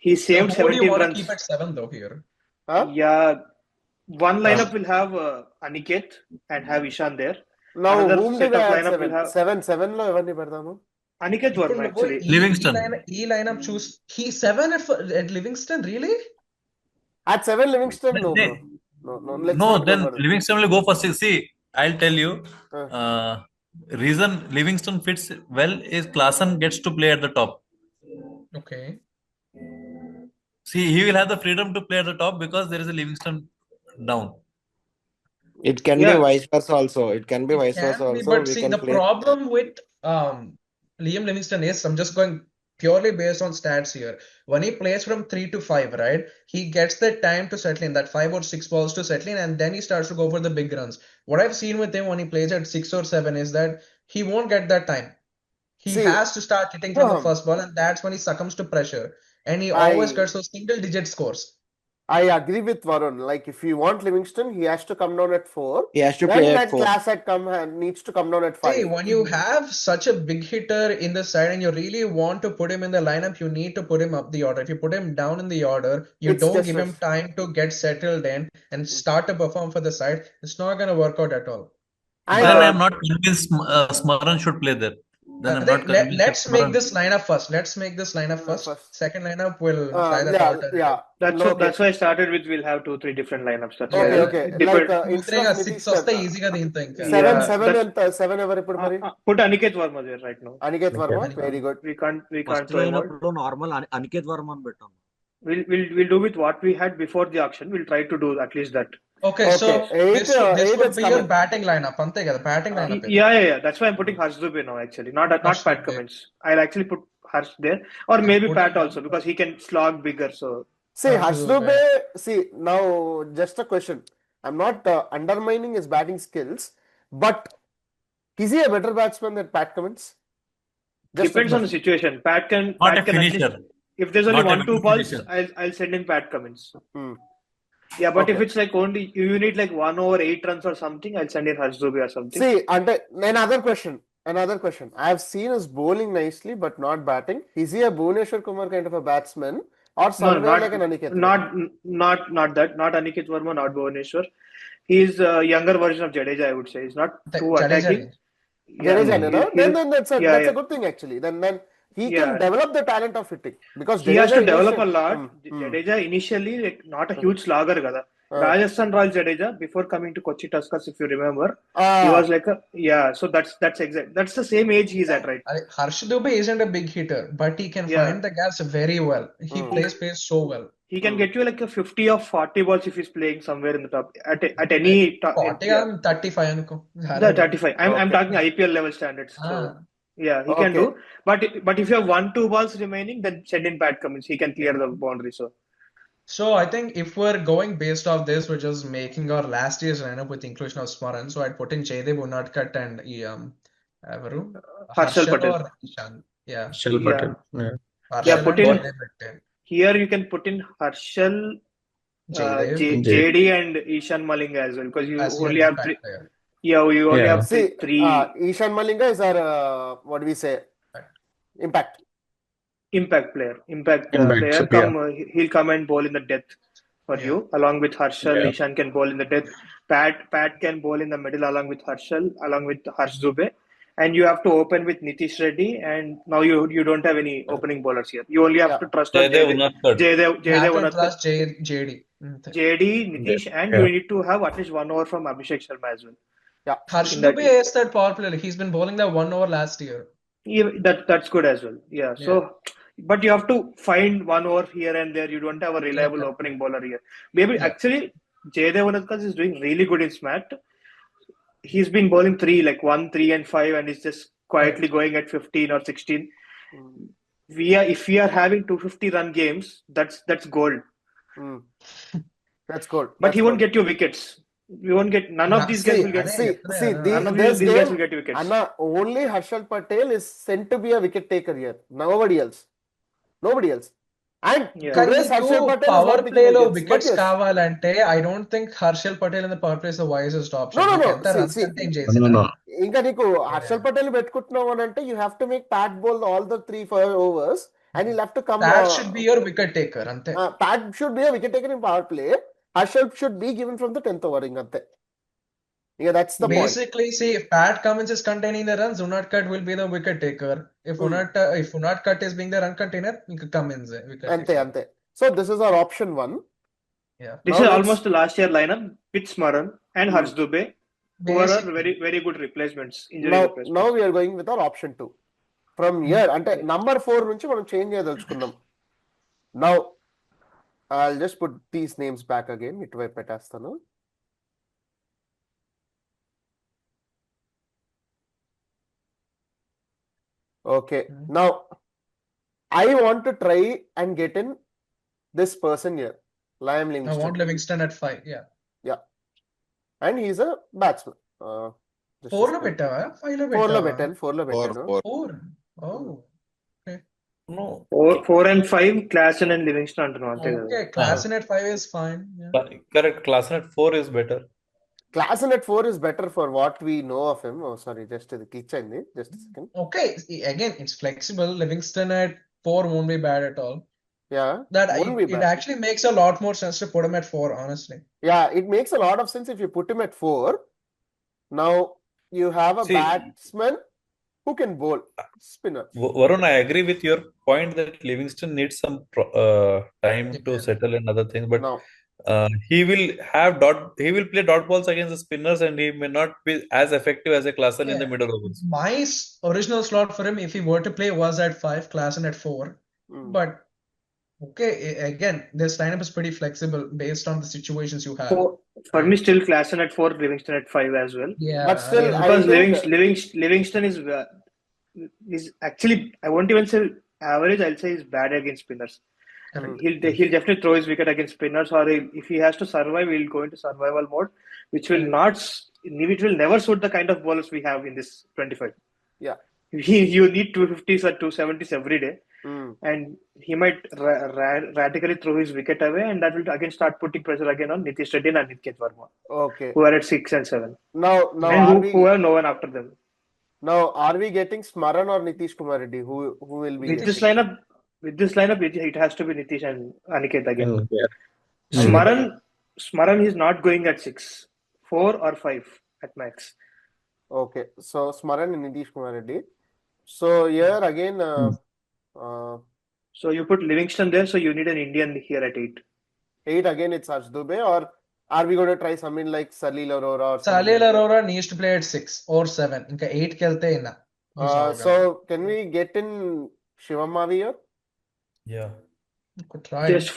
He saved So who do you 17 want to runs. keep at 7 though here? Huh? Yeah, one lineup will have Aniket and have Ishan there. Now Another whom set did of I lineup add will have 7 లో ఎవరిని పెడదాము? Aniket ఇప్పుడు Verma నువ్వు actually. Livingston. ఈ lineup చూస్ he 7 at Livingston, really? At 7 Livingstone no They- bro. No, let's No, not go then further. Livingston will go for 6. See, I'll tell you. Reason Livingston fits well is Klassen gets to play at the top. Okay. See, he will have the freedom to play at the top because there is a Livingston down. It can be Yeah. vice versa also. It can be vice Can versa be, also. but We see, can the play. problem with Liam Livingston is, I'm just going purely based on stats here. When he plays from 3 to 5, right, he gets the time to settle in, that 5 or 6 balls to settle in, and then he starts to go for the big runs. What I've seen with him when he plays at 6 or 7 is that he won't get that time. He See, has to start hitting from the first ball, and that's when he succumbs to pressure. And he always gets those single digit scores. I agree with Varun. Like if you want Livingston, he has to come down at 4. He has to Then play that at 4. Classic needs to come down at 5. Hey, when you have such a big hitter in the side and you really want to put him in the lineup, you need to put him up the order. If you put him down in the order, you It's don't just give him time to get settled in and start to perform for the side, it's not going to work out at all. And Then I'm not convinced Smaran should play there. Then I'm not convinced. Let's that make Smaran- this lineup first. Let's make this lineup first. Second lineup will try that yeah, alternative. yeah. That's why I started with we'll have 2-3 different lineups. That's Okay, why okay. it depends. Like instead of 6 Nitish, వస్తే ఈజీగా దీంతో ఇంకా. 7 Yeah, 7 that's- ఎంత 7 ఎవరు ఇప్పుడు మరి? Put Aniket Verma there right now. Aniket Varma, very good. We can't first throw him lineup out. లో normal Aniket Varma అని పెట్టాం. We'll do with what we had before the auction. We'll try to do at least that. Okay, so Okay, this eight would is be your coming. batting lineup, అంతే కదా? Batting lineup. Yeah. That's why I'm putting Harsh Dubey now actually. Not Harsh Pat Dubey. Cummins. I'll actually put Harsh there or maybe Put Pat him also because he can slog bigger. So See, Harsh Harsh Dubey, see, now just a question. I'm not undermining his batting skills, but is he a better batsman than Pat Cummins? Just depends on the situation. Pat can Not Pat a can at finisher. least, if there's only Not a 1-2 better balls, finisher. I'll send in Pat Cummins. Hmm. Yeah, but if Okay. it's like only you need like 1 over 8 runs or something, I'll send in Harsh Dubey or something. See, and another question. I have seen us bowling nicely, but not batting. Is he a Bhuvneshwar Kumar kind of a batsman or No, somewhere like an Aniket Verma. not that. Not Aniket Verma, not Bhuvaneshwar. He's a younger version of Jadeja, I would say. He's not too Jadeja. attacking. Yeah, Jadeja, Hmm. no? Then that's a yeah. good thing actually. Then he can Yeah. develop the talent of hitting because He has to Jadeja develop a initial. lot. Jadeja initially like not a huge slugger, kada. Rajasthan Royals Jadeja before coming to Kochi Tuskers, if you remember, he was like a So that's exact. That's the same age he's at, right? Harsh Dubey isn't a big hitter, but he can find the gaps very well. He plays pace so well. He can get you like a 50 or 40 balls if he's playing somewhere in the top at any top. 40 and 35 అనుకో. The 35. I'm talking IPL level standards. So yeah, he can do. But if you have 1-2 balls remaining, then send in Pat Cummins. He can clear the boundary. So I think if we're going based off this, we're just making our last year's lineup with inclusion of Smaran. So I'd put in Jaydev Unadkat and ఎవరు Harshal Patel. or Ishan. Yeah. Harshal Patel. Yeah. Harshal put and in- Jaydev పెట్టే. Here you can put in Harshal, Jaydev. JD and Ishan Malinga as well, because you as your only have impact three. player. Yeah, you only Yeah. have See, three Ishan Malinga is our what do we say? Impact. impact player. Impact Impact, player. yeah. He'll come and bowl in the death for you, along with Harshal. Yeah. Ishan can bowl in the death. Pat can bowl in the middle along with Harshal, along with Harsh Dubey. And you have to open with Nitish Reddy, and now you don't have any opening bowlers here. You only have to trust on Jaydev Unadkat. Jaydev You have to Unadkat, trust JD. JD, Nitish, and Yeah. you need to have at least 1 over from Abhishek Sharma as well. Harsh In that Dubey is that power player. He's been bowling that 1 over last year. That's good as well. Yeah. So, but you have to find 1 over here and there. You don't have a reliable opening bowler here. Maybe actually Jaydev Unadkat is doing really good in SMAT. He's been bowling 3, like 1, 3, and 5, and he's just quietly going at 15 or 16. If we are having 250 run games, that's gold. That's good. But he won't get you wickets. You won't get none of these guys will get. None of this these guys will game, get you wickets. Anna, only Harshal Patel is sent to be a wicket taker here. Nobody else. And కానీ today's Harshal నీకు Patel is power not play picking లో wickets. But wickets yes. కావాలంటే I don't think Harshal Patel in the power play is the wisest option. No. నీకు ఎంత runs See, అంటే ఏం No, చేసినా. no. ఇంకా నీకు హర్షల్ పటేల్ పెట్టుకుంటున్నావు అని అంటే you have to make Pat bowl all the 3-4 overs and he'll have to come. That should be your wicket taker అంతే. Pat should be a wicket taker in power play. Harshal should be given from the 10th over అంతే. Yeah, that's the point. Basically, see, if Pat Cummins is containing the runs, Unadkat will be the wicket taker. If Unadkat is being the run container, Cummins wicket taker. అంతే. So this is our option 1. Yeah. This Now is let's- almost the last year lineup with Smaran and Harsh Dubey, who are Basically. very, very good replacements. Injury Now replacements. we are going with our option 2. From here, అంటే number 4 నుంచి మనం change చేయదలుచుకున్నాం. Now I'll just put these names back again. ఇటువైపు పెట్టేస్తాను. Okay. Now I want to try and get in this person here, Liam I Livingstone. want Livingston at 5. Yeah. And he's a batsman. Just a 4 లో second. పెట్టావా? 5 లో 4 లో పెట్టావా? పెట్టాను. 4 లో పెట్టాను. 4. 4. Oh. No. 4 and 5, Klassen and Livingston అంటున్నాం అంతే కదా. Okay. Klassen at 5 is fine. Yeah. Correct. Klassen at 4 is better. Klassen at 4 is better for what we know of him. Oh, sorry, just the glitch అయింది. Just a second. Okay. Again, it's flexible. Livingston at 4 won't be bad at all. Yeah, That won't be it bad. actually makes a lot more sense to put him at 4, honestly. Yeah, it makes a lot of sense if you put him at 4. Now you have a See- batsman who can bowl spinner. Varun, I agree with your point that Livingston needs some time to settle and other things, but Now, he will play dot balls against the spinners, and he may not be as effective as a Klassen in the Yeah. middle overs. My original slot for him, if he were to play, was at 5, Klassen at 4. But okay, again, this lineup is pretty flexible based on the situations you have. For me, still Klassen at 4, Livingston at 5 as well. Yeah, But still, yeah. I Because think Livingston is actually, I won't even say average. I'll say he's bad against spinners. Correct. He'll definitely throw his wicket against spinners, or if he has to survive, he'll go into survival mode, which will never suit the kind of bowlers we have in this 25. Yeah. You need 250s or 270s every day, and he might radically throw his wicket away, and that will again start putting pressure again on Nitish Reddy and Aniket Verma, okay. who are at 6 and 7, Now and who have no one after them. are we getting Smaran or Nitish Kumar Reddy? Who will be This getting? lineup, with this lineup, it has to be Nitish and Aniket again. Yeah. Smaran is not going at 6, 4 or 5 at max. Okay, so Smaran and Nitish Kumar Reddy. So here again, So you put Livingston there, so you need an Indian here at 8. 8 again, it's Harsh Dubey, or are we going to try something like Salil Arora or something? Salil Arora needs to play at 6 or 7. ఇంకా 8 కి వెళ్తే ఇన్నా. So can we get in Shivam Mavi here? Yeah. Could try. Just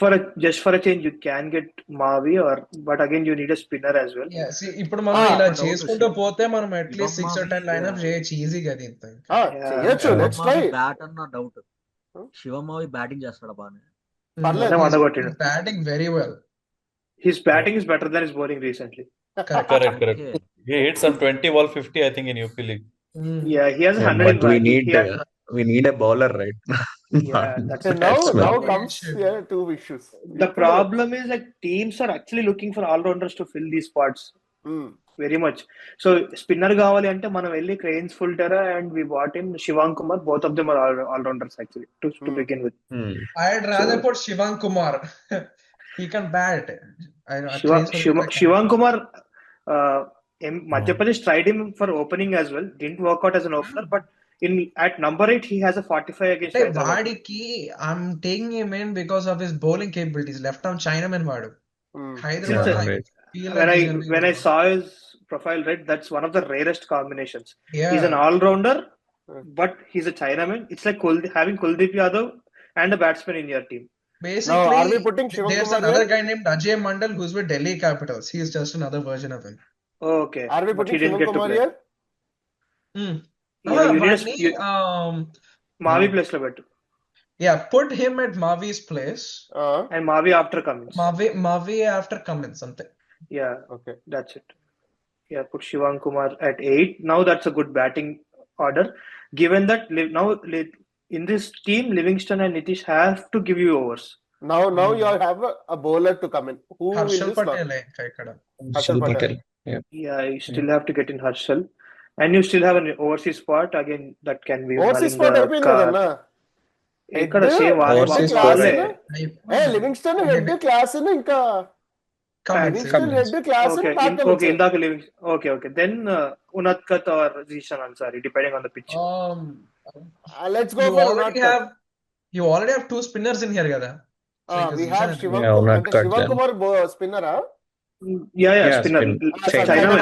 for a change, you can get Mavi, but again you need a spinner as well. Yeah, see, ఇప్పుడు మనం ఇలా చేసుకుంటూ పోతే మనం అట్లీస్ట్ 6 or 10 లైన్అప్ చేయొచ్చు ఈజీగా దీంతో. చేయొచ్చు, let's try. బ్యాట్ అన్న డౌట్. శివమావి బ్యాటింగ్ చేస్తాడు బానే. పర్లేదు. Batting very well. His batting is better than his bowling recently. Correct. He hit some 20 ball 50, I think, in UP League. Yeah, he has 100 But in batting. we need a bowler, right? Yeah, that's So now comes two issues. the problem is like teams are actually looking for all-rounders to fill these spots. Very much. So spinner కావాలి అంటే మనం వెళ్ళి Cranes Fultera and we bought in Shivam Kumar. Both of them are all-rounders actually to begin with. I'd rather put Shivam Kumar. He can bat. Shivam Kumar, Madhya Pradesh tried him for opening as well. Didn't work out as an opener, but at number 8 he has a 45 against Hyderabad. వాడికి I'm taking him in because of his bowling capabilities. Left arm Chinaman వాడు. Hyderabad. When I saw his profile, right, that's one of the rarest combinations. Yeah. He's an all-rounder, but he's a Chinaman. It's like having Kuldeep Yadav and a batsman in your team. Basically, Now, are we putting Shivam there's Kumar another here? guy named Ajay Mandal who's with Delhi Capitals. He's just another version of him. Okay. Are we But putting he didn't Shivam get to Kumar play. here? Yeah, you need Mavi place lo bettu. Yeah, put him at Mavi's place. And Mavi after Cummins. Mavi after Cummins, something. Yeah, Okay. that's it. Yeah, put Shivam Kumar at 8. Now that's a good batting order. Given that now in this team, Livingston and Nitish have to give you overs. Now you have a bowler to come in. Who will Harshal you slot? Patel ఇంకా ఇక్కడ. Harshal Patel. Yeah, you still have to get in Harshal. And you still have an overseas spot. Again, that can be Overseas spot అయిపోయింది కదన్నా. ఇక్కడ same Overseas class bowler. Livingstone head class ఇంకా Livingstone head class Okay, ఇందాక Livingston. Okay. Then Unadkat or Zishan Ansari, depending on the pitch. Let's go for Unadkat. You already have 2 spinners in here కదా. We have Shivam Yeah, Kumar. Unadkat, Shivam yeah. Kumar spinner. Yeah, Yeah, spinner. Chinaman.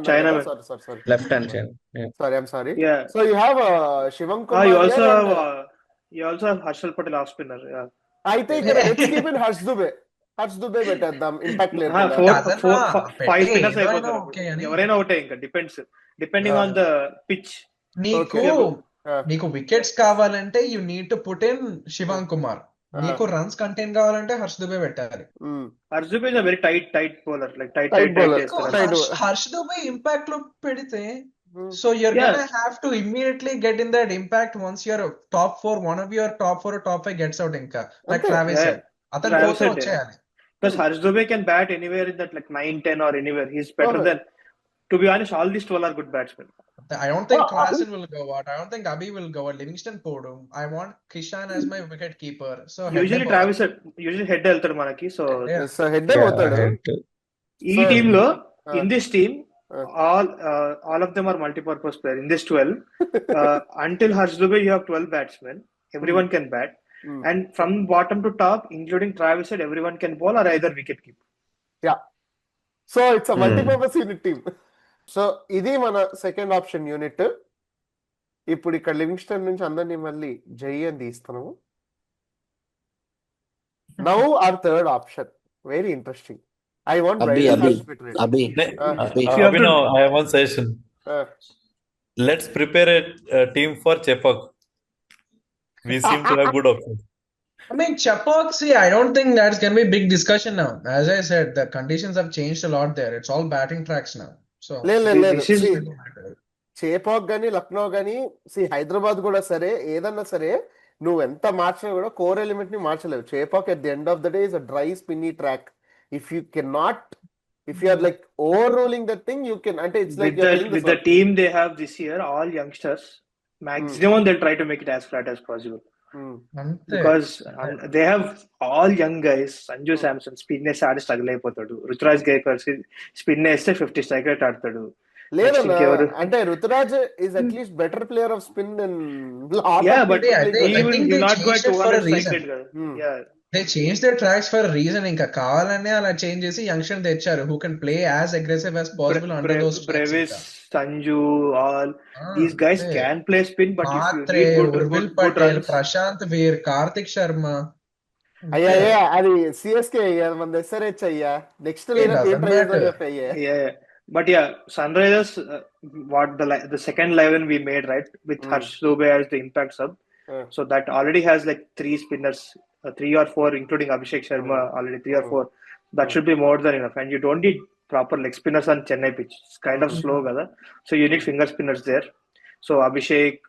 Chinaman. Sorry. Left hand chain. Yeah. Sorry, I'm sorry. Yeah. So you have Shivam Kumar. You also have Harshal Patel off spinner. Yeah. అయితే ఇక్కడ let's keep in Harsh Dubey పెట్టేద్దాం impact లేదు Five spinners ఎవరైనా అయిపోతారు. okay అని. ఎవరైనా ఒకటే ఇంకా depending on the pitch. నీకు వికెట్స్ కావాలంటే you need to put in Shivam Kumar. నీకు రన్స్ కంటైన్ కావాలంటే హర్ష్ దుబే పెట్టాలి. Harsh Dubey is a very tight bowler, like tight bowler. చేస్తారు. హర్ష్ దుబే ఇంపాక్ట్ లో పెడితే so you're gonna have to immediately get in that impact once your top 4, one of your top 4 or top 5 gets out ఇంకా like Travis said. అతను Travis పోతే said, వచ్చేయాలి. Because Harsh Dubey can bat anywhere in that like 9, 10 or anywhere. He's better than, to be honest, all these 12 are good batsmen. I don't think Klassen will go out. I don't think Abhi will go out. Livingston podu. I want Kishan as my wicket keeper. So Usually Travis head వెళ్తాడు మనకి. So head పోతాడు ఈ team లో in this team all of them are multi-purpose player. In this 12 until Harsh Dubey you have 12 batsmen. Everyone can bat. And from bottom to top, including Travis said, everyone can bowl or either wicket keeper. Yeah. So it's a multi-purpose unit team. So ఇది మన second option unit. ఇప్పుడు ఇక్కడ Livingstone నుంచి అందరినీ మళ్ళీ జై అని తీస్తున్నాము. Now our third option very interesting. I want Abhi, no, I have one suggestion. Let's prepare a team for Chepak. We seem to have good options. I mean, Chepak, see, I don't think that's going to be a big discussion now. As I said, the conditions have changed a lot there. It's all batting tracks now. So, లేదు చేపాక్ గానీ లక్నో గానీ హైదరాబాద్ కూడా సరే ఏదన్నా సరే నువ్వు ఎంత మార్చినా కూడా కోర్ ఎలిమెంట్ ని మార్చలేవు. Chepauk at the end of the day is a dry spinny track. If you are like overruling that thing, you can. It's like with the team they have this year, all youngsters, maximum they'll try to make it as flat as possible. అంతే. because they have all young guys. Sanju Samson spin వేస్తే ఆడి struggle అయిపోతాడు. Ruturaj Gaikwad spin వేస్తే 50 strike rate ఆడతాడు. Next లేదన్నా ఇంకెవరు? అంటే Ruturaj is at least better player of spin then Yeah, but I he think will they not go at changed it for a 200 strike reason. rate కదా. Yeah. They changed their tracks for a reason. ఇంకా కావాలనే అలా change చేసి youngster తెచ్చారు who can play as aggressive as possible under those strikes. Brevis, ఇంకా Sanju, all these guys అంతే. can play spin, but if you Mhatre, need Urvil good Patel, runs, Prashanth వీర్, కార్తిక్ శర్మ. అయ్యా అంతే. అయ్యా అది సిఎస్కే అయ్యా మన SRH అయ్యా నెక్స్ట్ It లైనప్ ఏం doesn't ట్రై చేద్దాం matter. చెప్పి అయ్యా. yeah. But yeah, Sunrisers, what the second 11 we made, right, with Harsh Dubey as the impact sub. So that already has like 3 spinners, 3 or 4, including Abhishek Sharma, already 3 or 4. That should be more than enough. And you don't need proper leg spinners on Chennai pitch. It's kind of slow, kada. So you need finger spinners there. So Abhishek,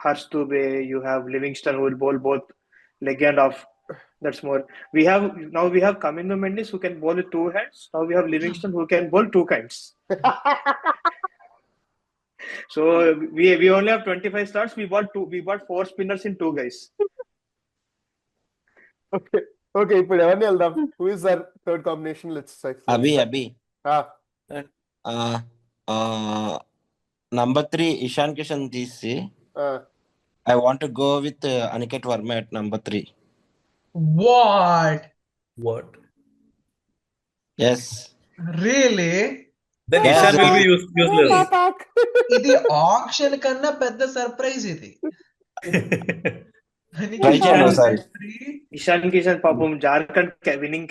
Harsh Dubey, you have Livingston who will bowl both leg and off. That's more. We have Kamindu Mendis who can bowl with 2 hands. Now we have Livingston who can bowl 2 kinds. So we only have 25 starts. We bought 4 spinners in 2 guys. Okay ఇప్పుడు ఎవరిని వెళ్దాం? Who is our third combination? Let's Abhi number 3 Ishan Kishan తీసి I want to go with Aniket Verma at number 3. What? Yes. Really? Then Yes. Ishan will be useless. ఇది option కన్నా పెద్ద surprise ఇది. Try చేయండి ఒకసారి. Ishan Kishan పాపం Jharkhand winning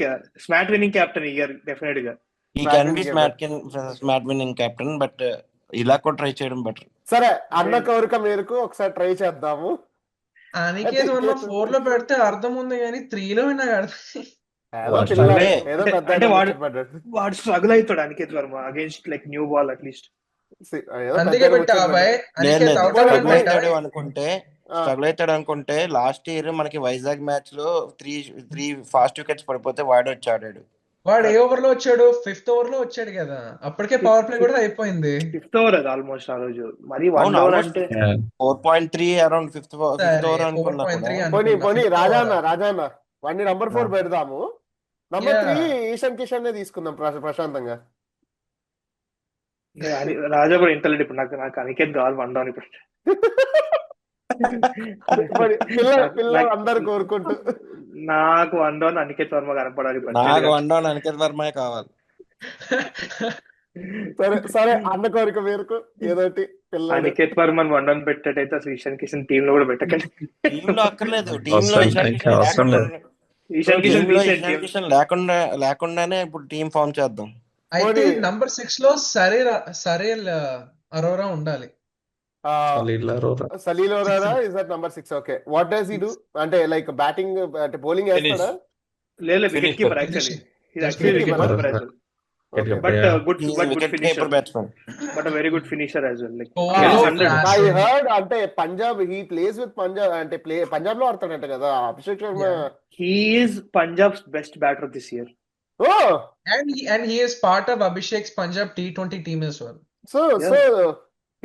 captain ఈ year definite గా. He can be smart winning captain, but ఇలా కూడా ట్రై చేయడం బెటర్. సరే అన్న కోరిక మేరకు ఒకసారి ట్రై చేద్దాము. అనికేత్ వర్మ 4 లో పెడితే అర్థం ఉంది కానీ 3 లో విన్నా అంటే వాడు స్ట్రగుల్ అవుతాడు Aniket Varma against like new ball at least. అందుకే పెట్టా అబ్బాయి. స్ట్రగుల్ అవుతాడు అనుకుంటే లాస్ట్ ఇయర్ మనకి వైజాగ్ మ్యాచ్ లో 3 ఫాస్ట్ వికెట్స్ పడిపోతే వాడు వచ్చి ఆడాడు. వాడు ఏ ఓవర్ లో వచ్చాడు? 5th ఓవర్ లో వచ్చాడు కదా. అప్పటికే పవర్ ప్లే కూడా అయిపోయింది. 5th ఓవర్ అది ఆల్మోస్ట్ ఆ రోజు. మరి 1 ఓవర్ అంటే 4.3 అరౌండ్ 5th ఓవర్ అనుకున్నా. పోనీ రాజాన్న వాడిని నంబర్ 4 పెడదాము. నంబర్ 3 ఈశాన్ కిషన్ నే తీసుకుందాం ప్రశాంతంగా. రాజా కూడా ఇంటర్లెట్ ఇప్పుడు నాకు అనికేత్ కావాలి 1 డౌన్ ఇప్పుడు. పిల్లలు అందరు కోరుకుంటూ నాకు 1 డౌన్ అనికేత్ వర్మ కనపడాలి. నాకు 1 డౌన్ అనికేత్ వర్మ కావాలి. సరే అన్న కోరిక మేరకు ఏదోటి అనికేత్ వర్మ 1 డౌన్ పెట్టేటైతే అసలు ఈశాన్ కిషన్ టీమ్ లో కూడా పెట్టకండి. టీమ్ లో అక్కర్లేదు. టీమ్ లో ఈశాన్ కిషన్ లేకుండానే ఇప్పుడు టీం ఫామ్ చేద్దాం. అయితే నంబర్ 6 లో సరేల్ అరోరా ఉండాలి. Salil Arora is at number 6. Okay, what does he do? అంటే లైక్ బ్యాటింగ్ అంటే బౌలింగ్ చేస్తాడా? లేదు, wicket keeper actually. His actually wicket keeper as well. But good finisher. But a very good finisher as well. Like I heard అంటే Punjab he plays with Punjab అంటే పంజాబ్ లో ఆడతాడంట కదా Abhishek Sharma. He is Punjab's best batter this year. Oh, and he is part of Abhishek's Punjab T20 team as well. So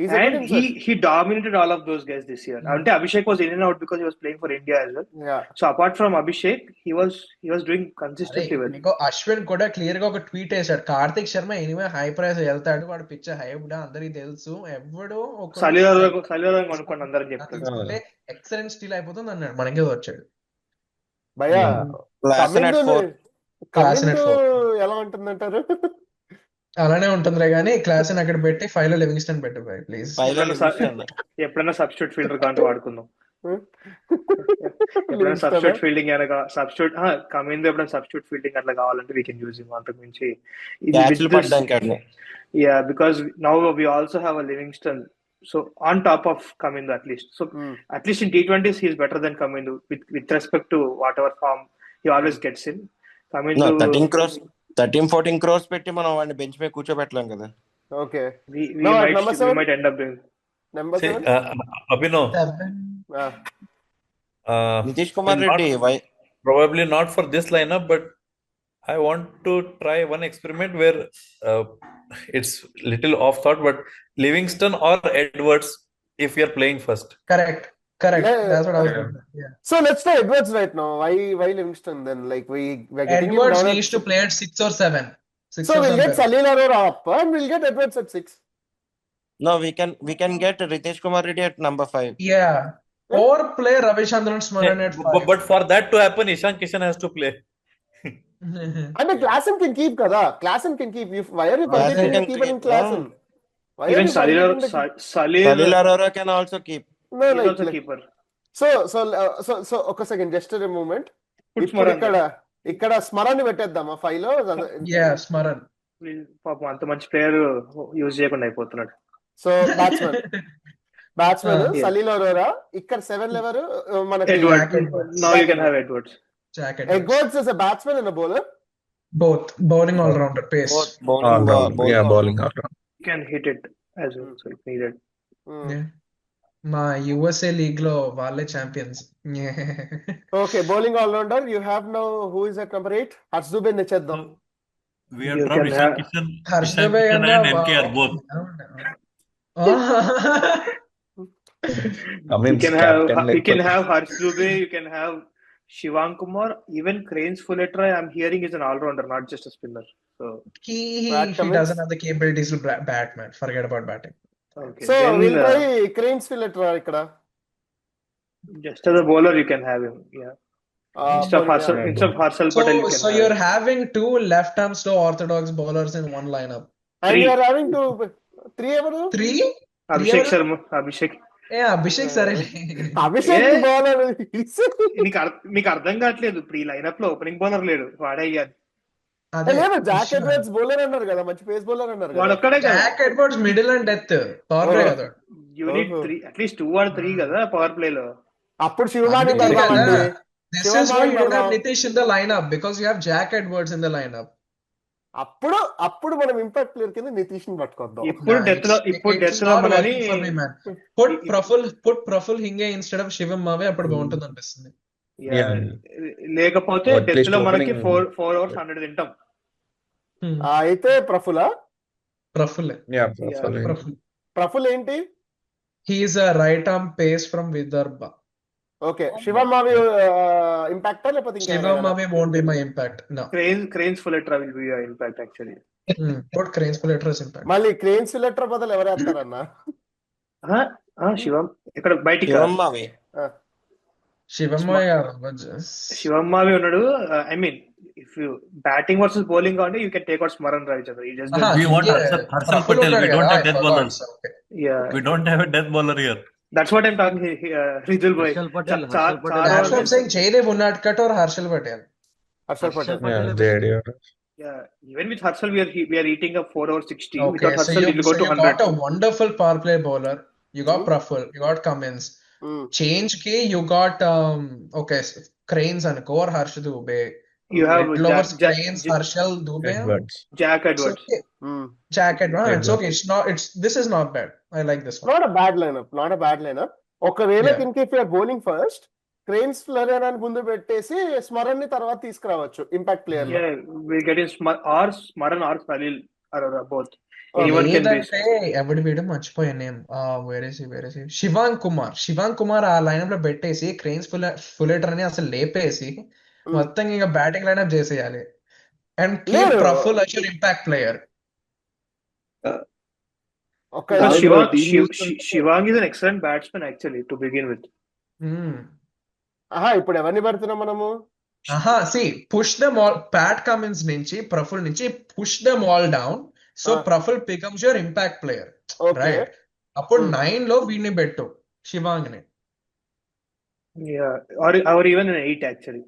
he's and he dominated all of those guys this year. Ante Abhishek was in and out because he was playing for India as well. Yeah. So apart from Abhishek, he was doing consistently well. Niko Ashwin కూడా clear గా ఒక tweet చేశాడు, Karthik Sharma anyway high price వెళ్తాడు, వాడు పిచ్చ హైబ్డ్ అందరికి తెలుసు, ఎవడో ఒక సలీలం అనుకోండి అందరం చెప్తారు. అంటే ఎక్సలెంట్ స్టీల్ అయిపోతుంది అన్నాడు. మనకే వచ్చాడు. భయ్యా క్లాస్ ఎలా ఉంటుందంటారు? అలానే ఉంటుందిలే కానీ క్లాస్ అక్కడ పెట్టి 5 లో లివింగ్స్టన్ పెట్టు బాయ్ ప్లీజ్. ఎప్పుడైనా సబ్స్టిట్యూట్ ఫీల్డర్ కాంటూ వాడుకుందాం. ఎప్పుడైనా సబ్స్టిట్యూట్ ఫీల్డింగ్ సబ్స్టిట్యూట్ కమింగ్ ఎప్పుడైనా సబ్స్టిట్యూట్ ఫీల్డింగ్ అట్లా కావాలంటే వీ కెన్ యూజ్ హిమ్. అంతకు మించి because now we also have a Livingstone. So on top of Kamindu at least. So at least in T20s he is better than Kamindu with respect to whatever form he always gets in. Kamindu 13-14 crores పెట్టి మనం వాడిని bench మీద కూర్చోబెట్టలేం కదా. Okay, we might end up doing number 7 Abhinav. Nitish Kumar Reddy, why? Probably not for this lineup, but I want to try one experiment where it's little off thought, but Livingston or Edwards if we are playing first. Correct. Correct. Le- That's what I was Yeah. going to say. Yeah. So let's try Edwards right now. Why Livingston then? Like we're getting him Edwards down needs to at play at 6 or 7. 6 so or we'll 7 get pair. Salil Arora up and we'll get Edwards at 6. No, we can get Ritesh Kumar Reddy at number 5. Yeah. Or play Ravichandran Smaran at 5. But for that to happen, Ishan Kishan has to play. And the Klassen can keep kada. Klassen can keep. Why are you Klassen forgetting can to keep it in keep, Klassen? no. Why are Even you forgetting the Salil Salil Arora can also keep. no is like, also like keeper. so ఒక second just moment Put ఇప్పుడు Smaran. ఇక్కడ స్మరణ్ పెట్టేద్దామా 5 లో Yeah, Smaran. పాపం అంత మంచి player use చేయకుండా అయిపోతున్నాడు. So batsmen Yeah. Salil Arora ఇక్కడ 7 ఎవరు మనకి Edwards. Jack Edwards. Now you can have Edwards. Jack Edwards. Edwards is a batsman and a bowler. Both. Bowling all-rounder. Pace. Both All bowling, round. Yeah, bowling all round. You can hit it as well, so if needed. Yeah. మా USA league లో వాళ్ళే champions. Okay, bowling all-rounder. You have now who is at number 8? Hars Dubey నిచ్చేద్దాం. We have You dropped can Ishan have- Kishan, Harsh Ishan Dubey Kishan and and NKR both. I mean, You can have captain you can లేకపోతే have Harsh Dubey, you can have Shivang Kumar, even Cranes Fulletra. I'm hearing is an all-rounder, not just a spinner. So he Pat Cummins. doesn't have the capabilities to bat, man. Forget about batting. okay, So then we'll try Cranesfield ఇక్కడ. just as a bowler you can have him. Yeah, instead of Harshal So, Patel, you can so have you're having 2 left-arm slow orthodox bowlers in one lineup. And Three. you are having to 3 ఎవరు? 3? Abhishek ఎవరు? Sharma. Abhishek. Yeah, Abhishek సరే. Abhishek Yeah. Bowler. నీకు అర్థం కావట్లేదు, ఇప్పుడు ఈ lineup లో opening bowler లేడు, వాడే అయ్యాది. అదే. లేదు జాక్ ఎడ్వర్డ్స్ బౌలర్ అన్నారు కదా, మంచి పేస్ బౌలర్ అన్నారు వాడు కదా. ఒక్కడే కదా. Jack Edwards middle and depth. Power play కదా. యూనిట్ 3 అట్లీస్ట్ 2 or 3 కదా పవర్ ప్లే లో. అప్పుడు శివమాని అందుకే కదా. పెడదామండి. This is why you don't have Nitish in the lineup, because you have Jack Edwards in the lineup. అప్పుడు మనం ఇంపాక్ట్ ప్లేయర్ కింద నితీష్ ని పట్టుకొద్దాం. ఇప్పుడు Nah, డెత్ లో it's not working for me, man. Put Praful Hinge instead of Shivam Mave, అప్పుడు బాగుంటుంది అనిపిస్తుంది. Yeah. లేకపోతే At డెత్ least లో మనకి opening- 4 hours 100 తింటాం. అయితే ప్రఫుల Praful. Yeah, ప్రఫుల్ ఏంటి? He is a right arm pace from Vidarbha. ఓకే, శివం మావి ఇంపాక్టా లేకపోతే Shivam Mave won't be my impact. No. Cranes Fulletra will be your impact actually. Put Cranes Fulletra's impact. మళ్ళీ క్రేన్స్ ఫిల్లెటర్ బదులు ఎవరు వేస్తారన్నా? శివం ఇక్కడ బయటికి Shivam Mavi. Shivam Mave. Shivam Mavi ఉన్నాడు. I mean if you batting versus bowling అంటే you can take out Smaran Ravichandra. We want Harshal Patel. We don't have death bowlers. We don't have a death bowler here. That's what I'm talking. Rizul boy. Harshal Patel. Cha- That's what I'm saying. Jaydev Unadkat or Harshal Patel. Harshal Patel. Yeah, the idea. Yeah, even with Harshal, we are eating up 4 over 60. Okay, Without so Harshal, you, it will go so to you 100. got a wonderful power play bowler. You got Praful. You got Cummins. Change ki you got Cranes and or Harsh Dubey. You have Lovers Jack- Cranes, Harshal Dubey. Edwards. Jack It's Edwards. okay. Jack Edwards. It's okay. This is not bad. I like this one. Not a bad lineup. ఒకవేళ Yeah. కింద if you're bowling first Cranes Fulletra అని ముందు పెట్టేసి స్మరణ్ ని తర్వాత తీసుకురావచ్చు impact player లో. Yeah, we're getting Smaran or Salil Arora both. Anyone can be. లేదంటే ఎవడి వీడు మర్చిపోయా నేమ్. వేరేసి శివాంగ్ కుమార్ ఆ లైనప్ లో పెట్టేసి క్రేన్స్ ఫుల్లెటర్ అని అసలు లేపేసి మొత్తం ఇంకా బ్యాటింగ్ లైనప్ చేసేయాలి. అండ్ కీప్ లేదు. Praful as your impact player. ఒక Shivang is an excellent batsman actually to begin with. ఇప్పుడు ఎవరిని పెడుతున్నాం మనము? See, push them all. Pat Cummins నుంచి ప్రఫుల్ నుంచి push them all down. So Praful becomes your impact player. Okay, Right? అప్పుడు 9 లో వీడిని పెట్టు శివాంగ్ ని. Yeah, or even an 8 actually.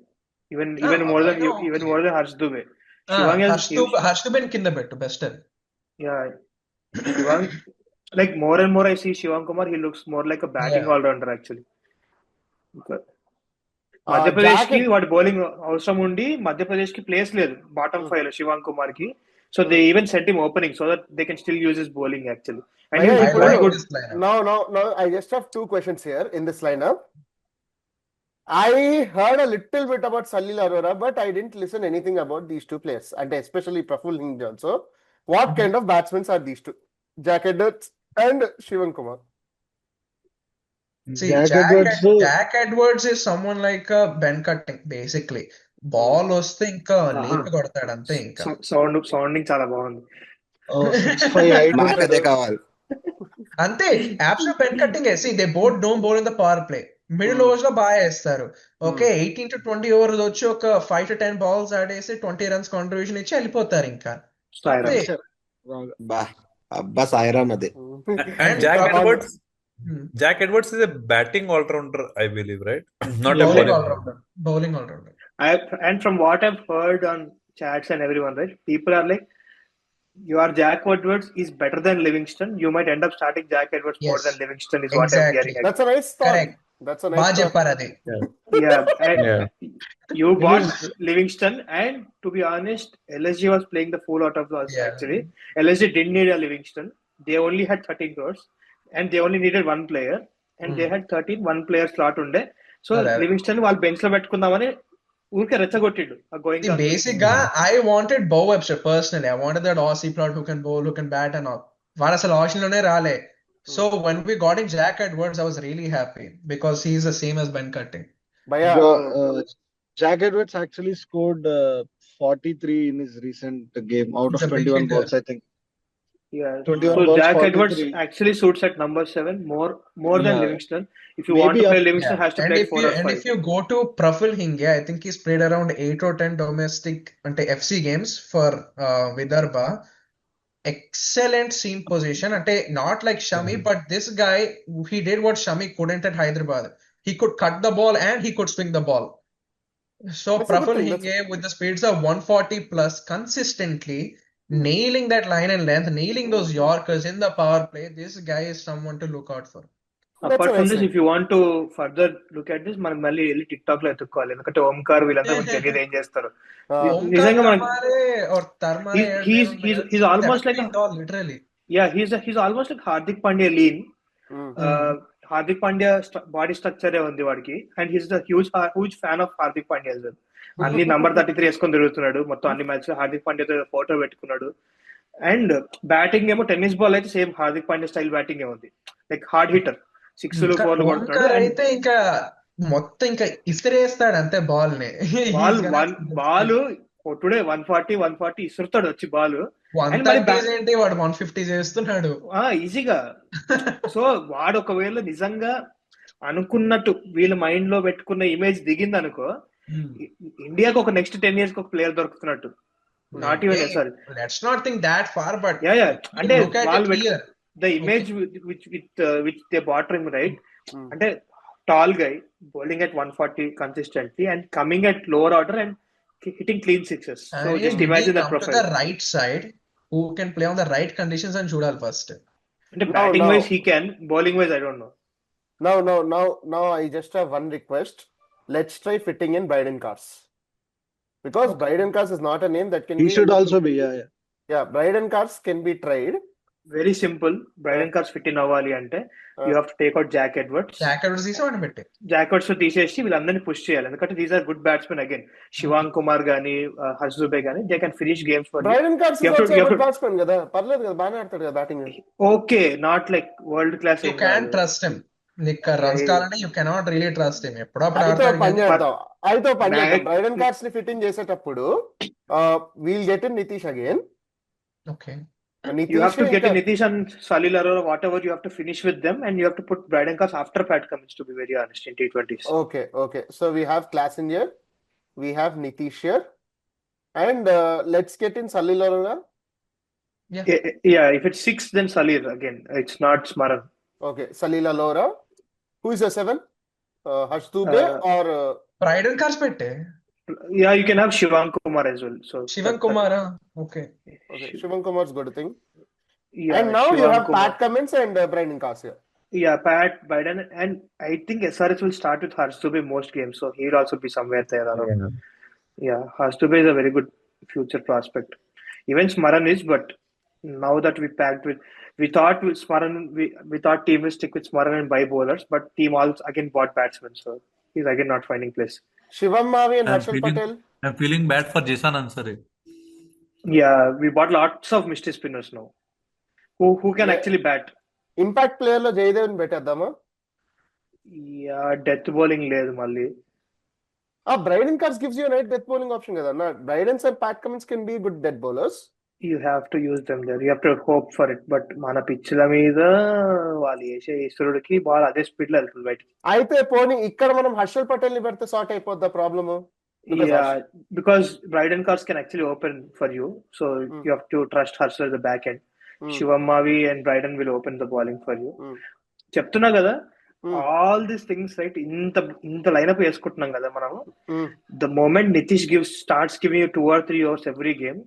Even more than I know. even more than Harsh Dubey. Shivang Harsh Dubey కింద పెట్టు best అది. Yeah, Shivang, like more and more I see Shivang Kumar, he looks more like a batting all-rounder actually. Madhya Pradesh కి వాడి bowling అవసరం ఉండి మధ్యప్రదేశ్ కి place లేదు bottom 5 లో శివాంగ్ కుమార్ కి. So they even sent him opening so that they can still use his bowling actually. And Yeah, I ఇప్పుడు like good. this lineup. No, I just have 2 questions here in this lineup. I heard a little bit about Salil Arora, but I didn't listen anything about these 2 players, and especially Praful Hinge also. What kind of batsmen are these 2? Jack Edwards and Shivam Kumar. See, Jack Jack Edwards Jack Edwards is someone like Ben Cutting, basically. Ball వస్తే ఇంకా లేపి కొడతాడు అంతే ఇంకా. Sounding చాలా బాగుంది. 6'5" height మాకు ఉంటాడు. అదే కావాలి. అంతే యాబ్సో Ben Cutting see they both don't bowl in the power play, middle overs లో బాగా వేస్తారు. ఓకే 18 to 20 ఓవర్స్ వచ్చి ఒక 5 to 10 బాల్స్ ఆడేసి 20 runs కాంట్రిబ్యూషన్ ఇచ్చి వెళ్ళిపోతారు ఇంకా అంతే. అబ్బా సాయిరామ్ అదే. And Jack Edwards is a batting all-rounder, I believe, right? Not a bowling bowling. Allrounder, bowling allrounder. And from what I've heard on chats and everyone, right, people are like, your Jack Edwards is better than Livingston. You might end up starting Jack Edwards more Yes, than Livingston, is what I'm exactly. hearing. That's a nice thought. Correct. That's a బాగా nice thought. చెప్పారు అది. Yeah, and Yeah. you bought Livingston, and to be honest, LSG was playing the fool out of us. Yeah. Actually, LSG didn't need a Livingston. They only had 13 crores, and they only needed one player, and they had 13 one player slot unde. So అదే. Livingston వాళ్ళు bench లో పెట్టుకుందామని ఊరికే రెచ్చగొట్టిండు going See, basic గా I wanted Bo Webster personally. I wanted that Aussie plot who can bowl, who can bat and all. వాడు అసలు option లోనే రాలే. So when we got in Jack Edwards, I was really happy because he is the same as Ben Cutting. Bhaiya, Jack Edwards actually scored 43 in his recent game out He's of a big 21 hitter. balls, I think. Yeah, 21 so balls, Jack Edwards 43. actually suits at number 7 more than Yeah. Livingston. If you want Maybe to play Livingston, Yeah. has to And play if 4 you or 5. if you go to Praful Hinge, I think he's played around 8 or 10 domestic ante FC games for Vidarbha. Excellent seam position. Ante not like Shami, but this guy, he did what Shami couldn't at Hyderabad. He could cut the ball and he could swing the ball. So that's a good Praful thing. Hinge with the speeds of 140 plus consistently nailing that line and length, nailing those Yorkers in the power play. This guy is someone to look out for. That's Apart a from nice this, thing. if you want to further look at this, మనం మళ్ళీ వెళ్ళి tick talk లో ఎత్తుక్కోవాలి. ఎందుకంటే ఓంకార్ వీళ్ళందరూ మనకు తెలియదు ఏం చేస్తారు. Omkar నిజంగా మనకి Kamare or Tarmare he's almost like literally. yeah, he's almost like Hardik Pandya lean. Mm. Hardik Pandya body structure ఉంది వాడికి, and he's the huge fan of Hardik Pandya as well. అన్ని నంబర్ 33 వేసుకొని తిరుగుతున్నాడు మొత్తం అన్ని మ్యాచ్ లో. హార్దిక్ పాండ్యాతో ఫోటో పెట్టుకున్నాడు. అండ్ బ్యాటింగ్ ఏమో టెన్నిస్ బాల్ అయితే same Hardik Pandya style batting ఉంది, లైక్ హార్డ్ హిట్టర్, 6లు 4లు కొడుతున్నాడు. ఓంకార్ అయితే ఇంకా మొత్తం ఇంకా ఇసిరేస్తాడు అంతే బాల్ ని. బాల్ కొట్టుడే 140 ఇసురుతాడు వచ్చి బాల్. 130 ఏంటి వాడు 150 చేస్తున్నాడు ఈజీగా. సో వాడు ఒకవేళ నిజంగా అనుకున్నట్టు వీళ్ళ మైండ్ లో పెట్టుకున్న ఇమేజ్ దిగింది అనుకో, ఇండియాకి ఒక నెక్స్ట్ 10 years కి ఒక ప్లేయర్ దొరుకుతున్నట్టు. Not even sorry, let's not think that far, but yeah అంటే వాళ్ళు hear the image which they bought him right, అంటే tall guy bowling at 140 consistently and coming at lower order and hitting clean sixes. So just imagine that profile. The right side who can play on the right conditions and చూడాలి first. అంటే batting wise he can, bowling wise I don't know. Now I just have one request. Let's try fitting in Bryden Cars, because Bryden Cars is not a name that can He be should also be, yeah. Bryden Cars can be tried. Very simple. Bryden Cars fit in అవ్వాలి అంటే you have to take out Jack Edwards. Jack Edwards తీసి వాడిని పెట్టి Jack Edwards తీసేసి వీళ్ళందరినీ push చేయాలి. ఎందుకంటే these are good batsmen again. Shivang Kumar గానీ హర్ష్ దుబే గానీ they can finish games for Bryden Cars is also a good batsman కదా, పర్లేదు కదా, బాగానే ఆడతాడు కదా batting. Okay, not like world class. You can't trust him. నీకు రన్స్ కావాలంటే you cannot really trust him. ఎప్పుడప్పుడు అయితే Bryden Cars ని ఫిట్టింగ్ చేసేటప్పుడు we'll get in Nitish again. Okay. You have to get in Nitish and Salil Arora, whatever, you have to finish with them, and you have to put Bryden Cars after Pat Cummins, to be very honest, in T20s. Okay. So we have Klassinger, we have Nitish here, and let's get in Salil Arora. Yeah, if it's 6, then Salil again. It's not Smaran. Okay, Salil Arora. Who is the 7? Harsh Dubey or Bryden Cars పెట్టే. Yeah, you can have Shivang Kumar as well. So Shivam Kumar, okay. Shivang Kumar's good thing. Yeah, and now Shivang you have Kumar. Pat Cummins and Bryden Cars here. Yeah, Pat, Bryden, and I think SRH will start with Harsh Dubey most games, so he'll also be somewhere there around. Yeah, Harsh Dubey is a very good future prospect. Even Smaran is, but now that we thought with Smaran, we thought team will stick with Smaran and buy bowlers, but team also again bought batsmen, so he's again not finding place. Shivam Mavi and Harshal Patel. I'm feeling bad for Jason Ansari. Yeah, we bought lots of mystery spinners now. Who can actually bat? Impact player లో జయదేవ్ ని పెట్టేద్దామా? Death bowling లేదు మళ్ళీ. Bryden Cars gives you a night death bowling option కదా అన్న. Brydens and Pat Cummins can be good death bowlers. You have to use them there, you have to hope for it. But మన పిచ్ల మీద వాళ్ళు వేసే ఈశ్వరుడికి ball అదే speed లో వెళ్తుంది బయటికి. అయితే పోనీ ఇక్కడ మనం హర్షల్ పటేల్ ని పెడితే సార్ట్ అయిపోద్దా problem? Because Brydon Carse can actually open for you, so you have to trust Harshal the back end. Shivam Mavi and Brydon will open the bowling for you. చెప్తున్నా కదా, ఆల్ దీస్ థింగ్స్ రైట్. ఇంత లైనప్ వేసుకుంటున్నాం కదా మనం. The moment Nitish starts giving you 2 or 3 overs every game,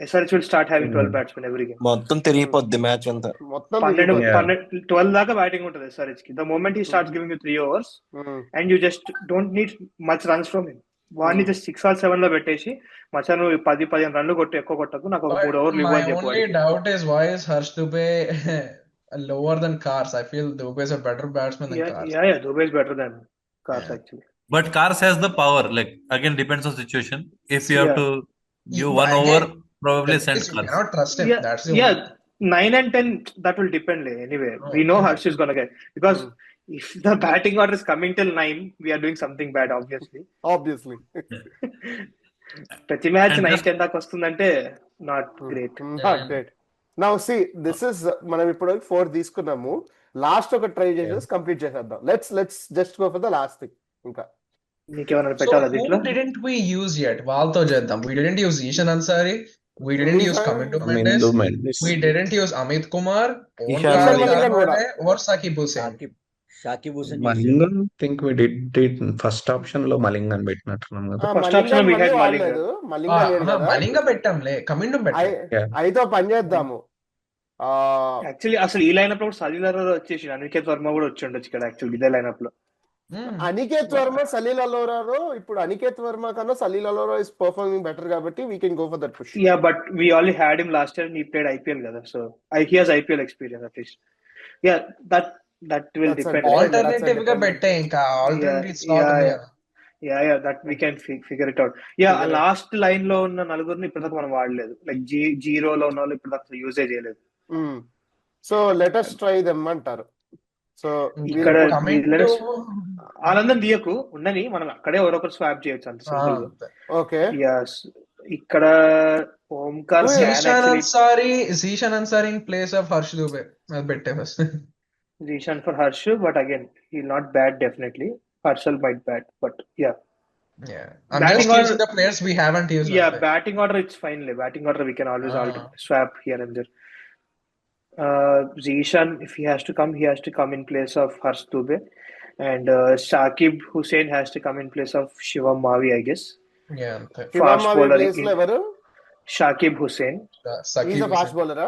SRH will start having 12 batsmen every game. మొత్తం తిరిగిపోద్ది match అంతా. 12 దాకా batting ఉంటుంది SRH కి. The moment he starts giving you 3 overs and you just don't need much runs from him. వాడిని just 6 or 7 లో పెట్టేసి మచ్చా నువ్వు 10-15 రన్లు కొట్టు, ఎక్కువ కొట్టకు, నాకు ఒక 3 overs ఇవ్వు అని చెప్పు. My only doubt is why is Harsh Dubey lower than Cars? I feel Dubey is a better batsman than Cars. Yeah, Dubey is better than Cars actually. But Cars has the power. Like again, depends on situation. If you have to give 1 over, probably send You Cars. cannot trust him. That's the Yeah, 9 and 10 that will depend anyway. We know Harsh is gonna get, because if the batting order is coming till 9, we are doing something bad obviously. ప్రతి match 9-10 దాకా వస్తుందంటే not great. Now see, this is మనం ఇప్పుడు 4 తీసుకున్నాము. Last ఒక try చేసేసి complete చేసేద్దాం. Let's just go for the last thing. ఇంకా మీకేమైనా పెట్టాలా who దీంట్లో? didn't we use yet? వాళ్ళతో చేద్దాం. We didn't use Ishan Ansari. We didn't use Kamindu Mendes. We didn't use Amit Kumar, Ishan or Shakib Hussain. Shakib Hussain మలింగన్ think we did first option లో మలింగన్ పెట్టినట్టున్నాం కదా. First option we had Malinga. Malinga పెట్టాంలే, Kamindu పెట్టాం. అయితే పని చేద్దాము. యాక్చువల్లీ అసలు ఈ లైనప్ లో సలీల్ అరోరా వచ్చేసి అనికేత్ వర్మ కూడా వచ్చి ఉండొచ్చు ఇక్కడ. యాక్చువల్లీ ఇదే లైనప్ లో అనికేత్ వర్మ, సలీల్ అరోరాలో. ఇప్పుడు అనికేత్ వర్మ కన్నా Salil Arora is performing better కాబట్టి we can go for that push. Yeah, but we already had him last year and he played IPL కదా, so he has IPL experience at least. Yeah, that will depend. Alternative గా పెట్టే, ఇంకా alternative slot ఉంది కదా. Yeah, that we can figure it out. Yeah, last line లో ఉన్న నలుగురిని ఇప్పటిదాకా మనం వాడలేదు. లైక్ జీరోలో ఉన్న వాళ్ళు ఇప్పటిదాకా యూజే చేయలేదు. So let us try them అంటారు. సో ఇక్కడ వాళ్ళందరం తీయకు ఉండని, మనం అక్కడే ఎవరొకరు స్వాప్ చేయొచ్చు అంత సింపుల్ గా. Okay, yes. ఇక్కడ Omkar Zeeshan Ansari in place of Harsh Dubey అది పెట్టే first. Zeeshan for Harsh, but again he'll not bat definitely. Harshal might bat, but yeah. I'm Batting just using order- the players we haven't used. Batting order it's fine. Batting order we can always swap here and there. Zishan, if he has to come in place of Harsh Dubey, and Shakib Hussain has to come in place of Shivam Mavi, I guess. Yeah. Fast bowler ఎవరు? Shakib Hussain. He's a fast bowler.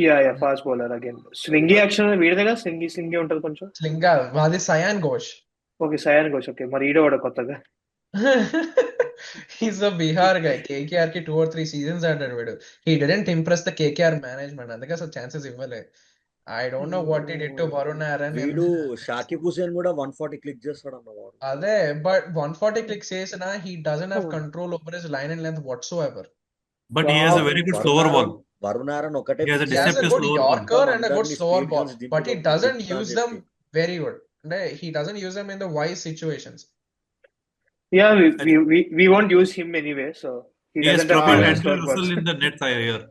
Yeah, fast bowler again. Swingy action వీడదేగా, స్వింగి ఉంటది కొంచెం. స్లింగా మాది సయాన్ Ghosh. Okay, సయాన్ Ghosh. Okay, మరి ఈడో వాడు కొత్తగా. He's a Bihar guy. KKR కి 2 or 3 seasons ఆడాడు వీడు. He didn't impress the KKR management. అందుకే అసలు ఛాన్సెస్ ఇవ్వలే. I don't know what he did to Varun Aaron. వీడు షాకిబ్ హుసేన్ కూడా 140 క్లిక్ చేస్తాడు అన్నవాడు. అదే, but 140 clicks చేసినా he doesn't have control over his line and length whatsoever. But he has a very good slower ball. Varun Aaron ఒకటే He has a He has a deceptive good slower ball. Yorker and a good slower ball, but he doesn't use them very good. He doesn't use them in the wise situations. Yeah, we won't use him anyway, so he He has doesn't have trouble good handling slower balls. Russell in the net here.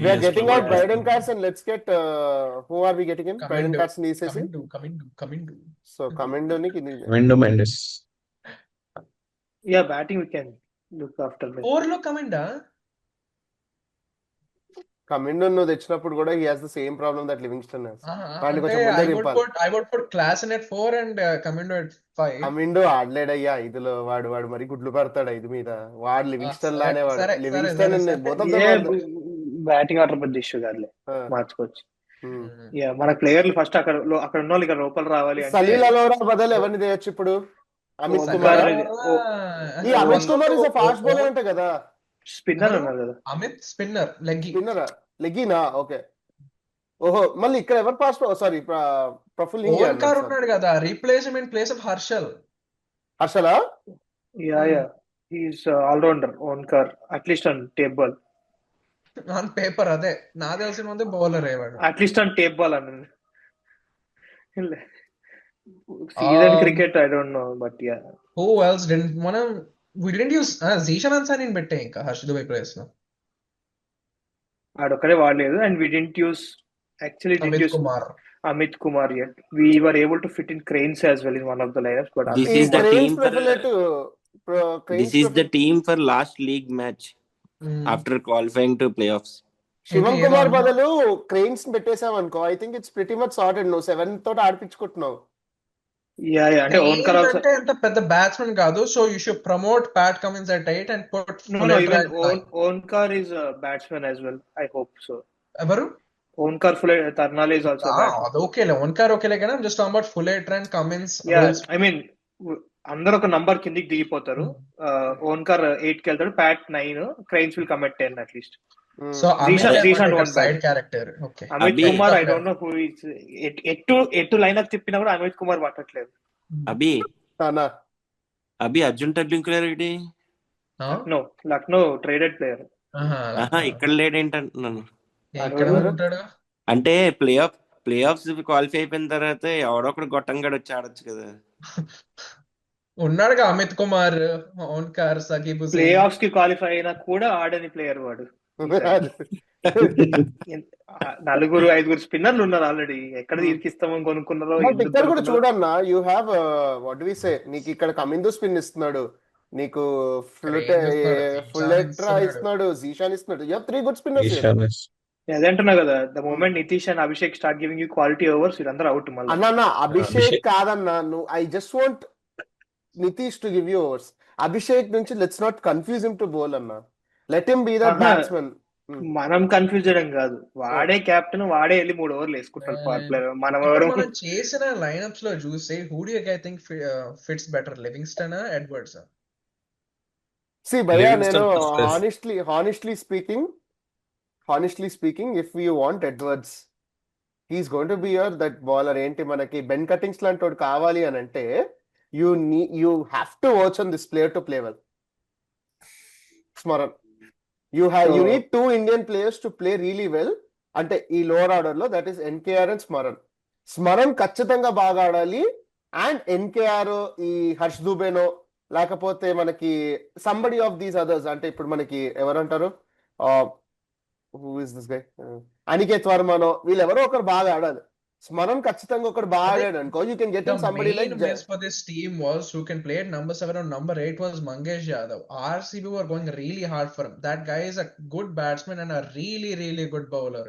We are getting out Brydon Cars and let's get who are we getting in? Brydon Cars ని తీసేసి Kamindu. So Kamindu ని కింద విండు Mendes. Yeah, batting we can look after him. 4 లో కమిండా. కమిండు నువ్వు తెచ్చినప్పుడు కూడా he has the same problem that Livingston has. వాడిని కొంచెం అంటే ముందే I దింపాలి. would put Klassen at 4 and Kamindu at 5. Kamindu ఆడలేడయ్యా ఇదిలో. వాడు మరి గుడ్లు పడతాడు ఐదు మీద. వాడు లివింగ్స్టన్ లానే వాడు. సరే. లివింగ్స్టన్ బ్యాటింగ్ ఆర్డర్ పెద్ద ఇష్యూ కాదులే, మార్చుకోవచ్చు. మన ప్లేయర్లు ఫస్ట్ అక్కడ ఉన్న వాళ్ళు ఇక్కడ లోపల రావాలి అంటే సలీల్ అరోరా బదులు ఎవరిని చేయొచ్చు ఇప్పుడు? అమిత్ కుమార్. ఈ Amit Kumar is fast bowler అంటే కదా. స్పిన్నర్ అన్నారు కదా. అమిత్ స్పిన్నర్ లెగ్గినా. ఓకే, ఓహో, మళ్ళీ ఇక్కడ ఎవరు ఫాస్ట్? సారీ, ప్రఫుల్ ఓంకార్ ఉన్నాడు కదా, replace him in place of Harshal. హర్షలా? Yeah he's all rounder Omkar, at least on tape ball. On paper అదే నాకు తెలిసిన ముందు బౌలర్ అయ్యాడు. అట్లీస్ట్ ఆన్ టేప్ బాల్ అన్నాను. Season Um, cricket, I don't know, but yeah. who else didn't we didn't use Zishan Ansari పెట్టే ఇంకా Harsh Dubey place లో ఆడొక్కడే వాడలేదు, and we didn't use Amit Kumar. Amit Kumar yet. We were able to fit in Cranes as well in one of the lineups, but This ఈ is the cranes team for prefer to this cranes is the prefer team for last league match after qualifying to playoffs. శివం ఏంటి ఏదో కుమార్ అన్నావు? బదులు cranes పెట్టేసావు అనుకో, I think it's pretty much sorted. నువ్వు 7 తోటి ఆడిపించుకుంటున్నావు. yeah, అంటే Onkar Cranes also. అంటే ఎంత పెద్ద బ్యాట్స్మెన్ కాదు, so you should promote Pat Cummins at 8 and put No, Fullerton even at 9. Onkar is a batsman as well. I hope so. ఎవరు? Onkar Tarnal is also a batsman. అది ఓకేలే, ఓన్కార్ ఓకేలే, కానీ just about Fullerton, Cummins, Yeah, those. I mean, అందరూ ఒక number కిందికి దిగిపోతారు. Onkar 8 కి వెళ్తాడు, Pat 9, Cranes will come at 10 at least. So Amit Zishan won't side bat. Character. Okay, Amit Abhi, Kumar, I don't know who is. ఎటు lineup తిప్పినా కూడా అమిత్ కుమార్ పట్టట్లేదు. Abhi, అన్నా Arjun Tendulkar ఏంటి? Lucknow traded player. ఇక్కడ లేడేంటంటున్నాను. ఎక్కడ ఉంటాడు? అంటే ప్లే ఆఫ్స్ క్వాలిఫై అయిపోయిన తర్వాత ఎవడొకడు గొట్టంగాడు వచ్చి ఆడొచ్చు కదా. ఉన్నాడుగా అమిత్ కుమార్, ఓన్కార్, సకీబ్ ప్లే హుసేన్. ఆఫ్స్ కి క్వాలిఫై అయినా కూడా ఆడని ప్లేయర్ వాడు. నలుగురు 5 స్పిన్నర్లు ఉన్నారు ఆల్రెడీ. ఎక్కడ తీర్కిస్తామని కొనుక్కున్నారో. బట్ ఇక్కడ కూడా చూడన్నా, యూ హ్యావ్ వాట్ వి సే, నీకు ఇక్కడ కమిందు స్పిన్ ఇస్తున్నాడు, నీకు ఫుల్లెట్రా ఇస్తున్నాడు, జీషాన్ ఇస్తున్నాడు. You have 3 good spinners. అదేంటున్నా కదా, the moment Nitish and Abhishek start giving you quality overs, వీళ్ళందరూ అవుట్ మళ్ళీ. అన్నా అభిషేక్ కాదన్నా, నువ్వు I just want Nitish to give you overs. Abhishek నుంచి let's not confuse him to bowl అన్నా, let him be that batsmen. మనం కన్ఫ్యూజ్ చేయడం కాదు, వాడే కెప్టెన్, వాడే వెళ్ళి 3 ఓవర్లు వేసుకుంటాడు పవర్ ప్లేయర్. మనం చేసిన లైనప్స్ లో చూస్తే who do you guys think fits better, Livingston or Edwards? See భయ్యా, Livingston నేను first. honestly speaking, if you want Edwards, he's going to be that bowler. ఏంటి మనకి బెన్ కటింగ్స్ లాంటి వాడు కావాలి అని అంటే, you have to watch on this player to play well. Smaran, you need 2 Indian players to play really well. అంటే ఈ lower order లో, that is NKR and Smaran ఖచ్చితంగా బాగా ఆడాలి. అండ్ ఎన్కేఆర్ ఈ హర్ష్ దుబేనో, లేకపోతే మనకి సంబడి ఆఫ్ దీస్ అదర్స్, అంటే ఇప్పుడు మనకి ఎవరంటారు, who is this guy, Aniket వర్మనో, వీళ్ళెవరో ఒకరు బాగా ఆడాలి. స్మరణ్ ఖచ్చితంగా ఒకరు బాగా ఆడాడు అనుకో, you can get The him somebody main like miss for this team was who can play at number 7 or number 8 was Mangesh Yadav. RCB were going really hard for him. That guy is a good batsman and a really, really good bowler.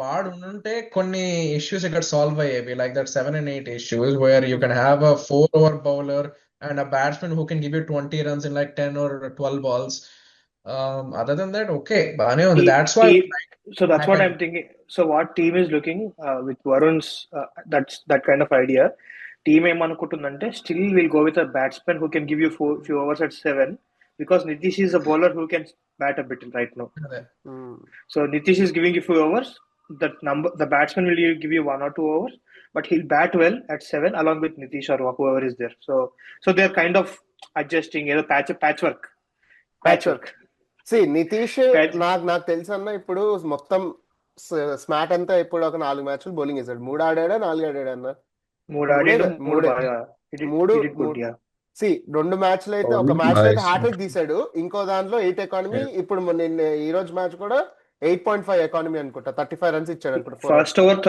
వాడు ఉంటే కొన్ని issues ఇక్కడ solve అయ్యేవి, like that 7 and 8 issues where you can have a 4-over bowler and a batsman who can give you 20 runs in like 10 or 12 balls. Other than that, okay, బానే ఉంది. That's why so that's what I'm thinking. So what team is looking with Varun's that's that kind of idea. Team ఏమనుకుంటుందంటే, still we'll go with a batsman who can give you few overs at 7, because Nitish is a bowler who can bat a bit right now. So Nitish is giving you few overs. The batsman will give you 1 or 2 overs, but he'll bat well at 7 along with Nitish or whoever is there. So they're kind of adjusting, patchwork. Nitish నాకు తెలుసు అన్న, ఇప్పుడు మొత్తం SMAT అంతా ఇప్పుడు ఒక 4 మ్యాచ్లు bowling వేసాడు. 3 ఆడాడా 4 ఆడాడా అన్న? 3 ఆడాడు. 2 మ్యాచ్లు అయితే, ఒక మ్యాచ్ అయితే హ్యాట్రిక్ తీసాడు, ఇంకో దాంట్లో 8 ఎకానమీ. ఇప్పుడు నిన్న ఈ రోజు మ్యాచ్ కూడా 8.5 ఎకానమీ అనుకుంటా, 35 runs ఇచ్చాడు అనుకుంటా. ఫస్ట్ ఓవర్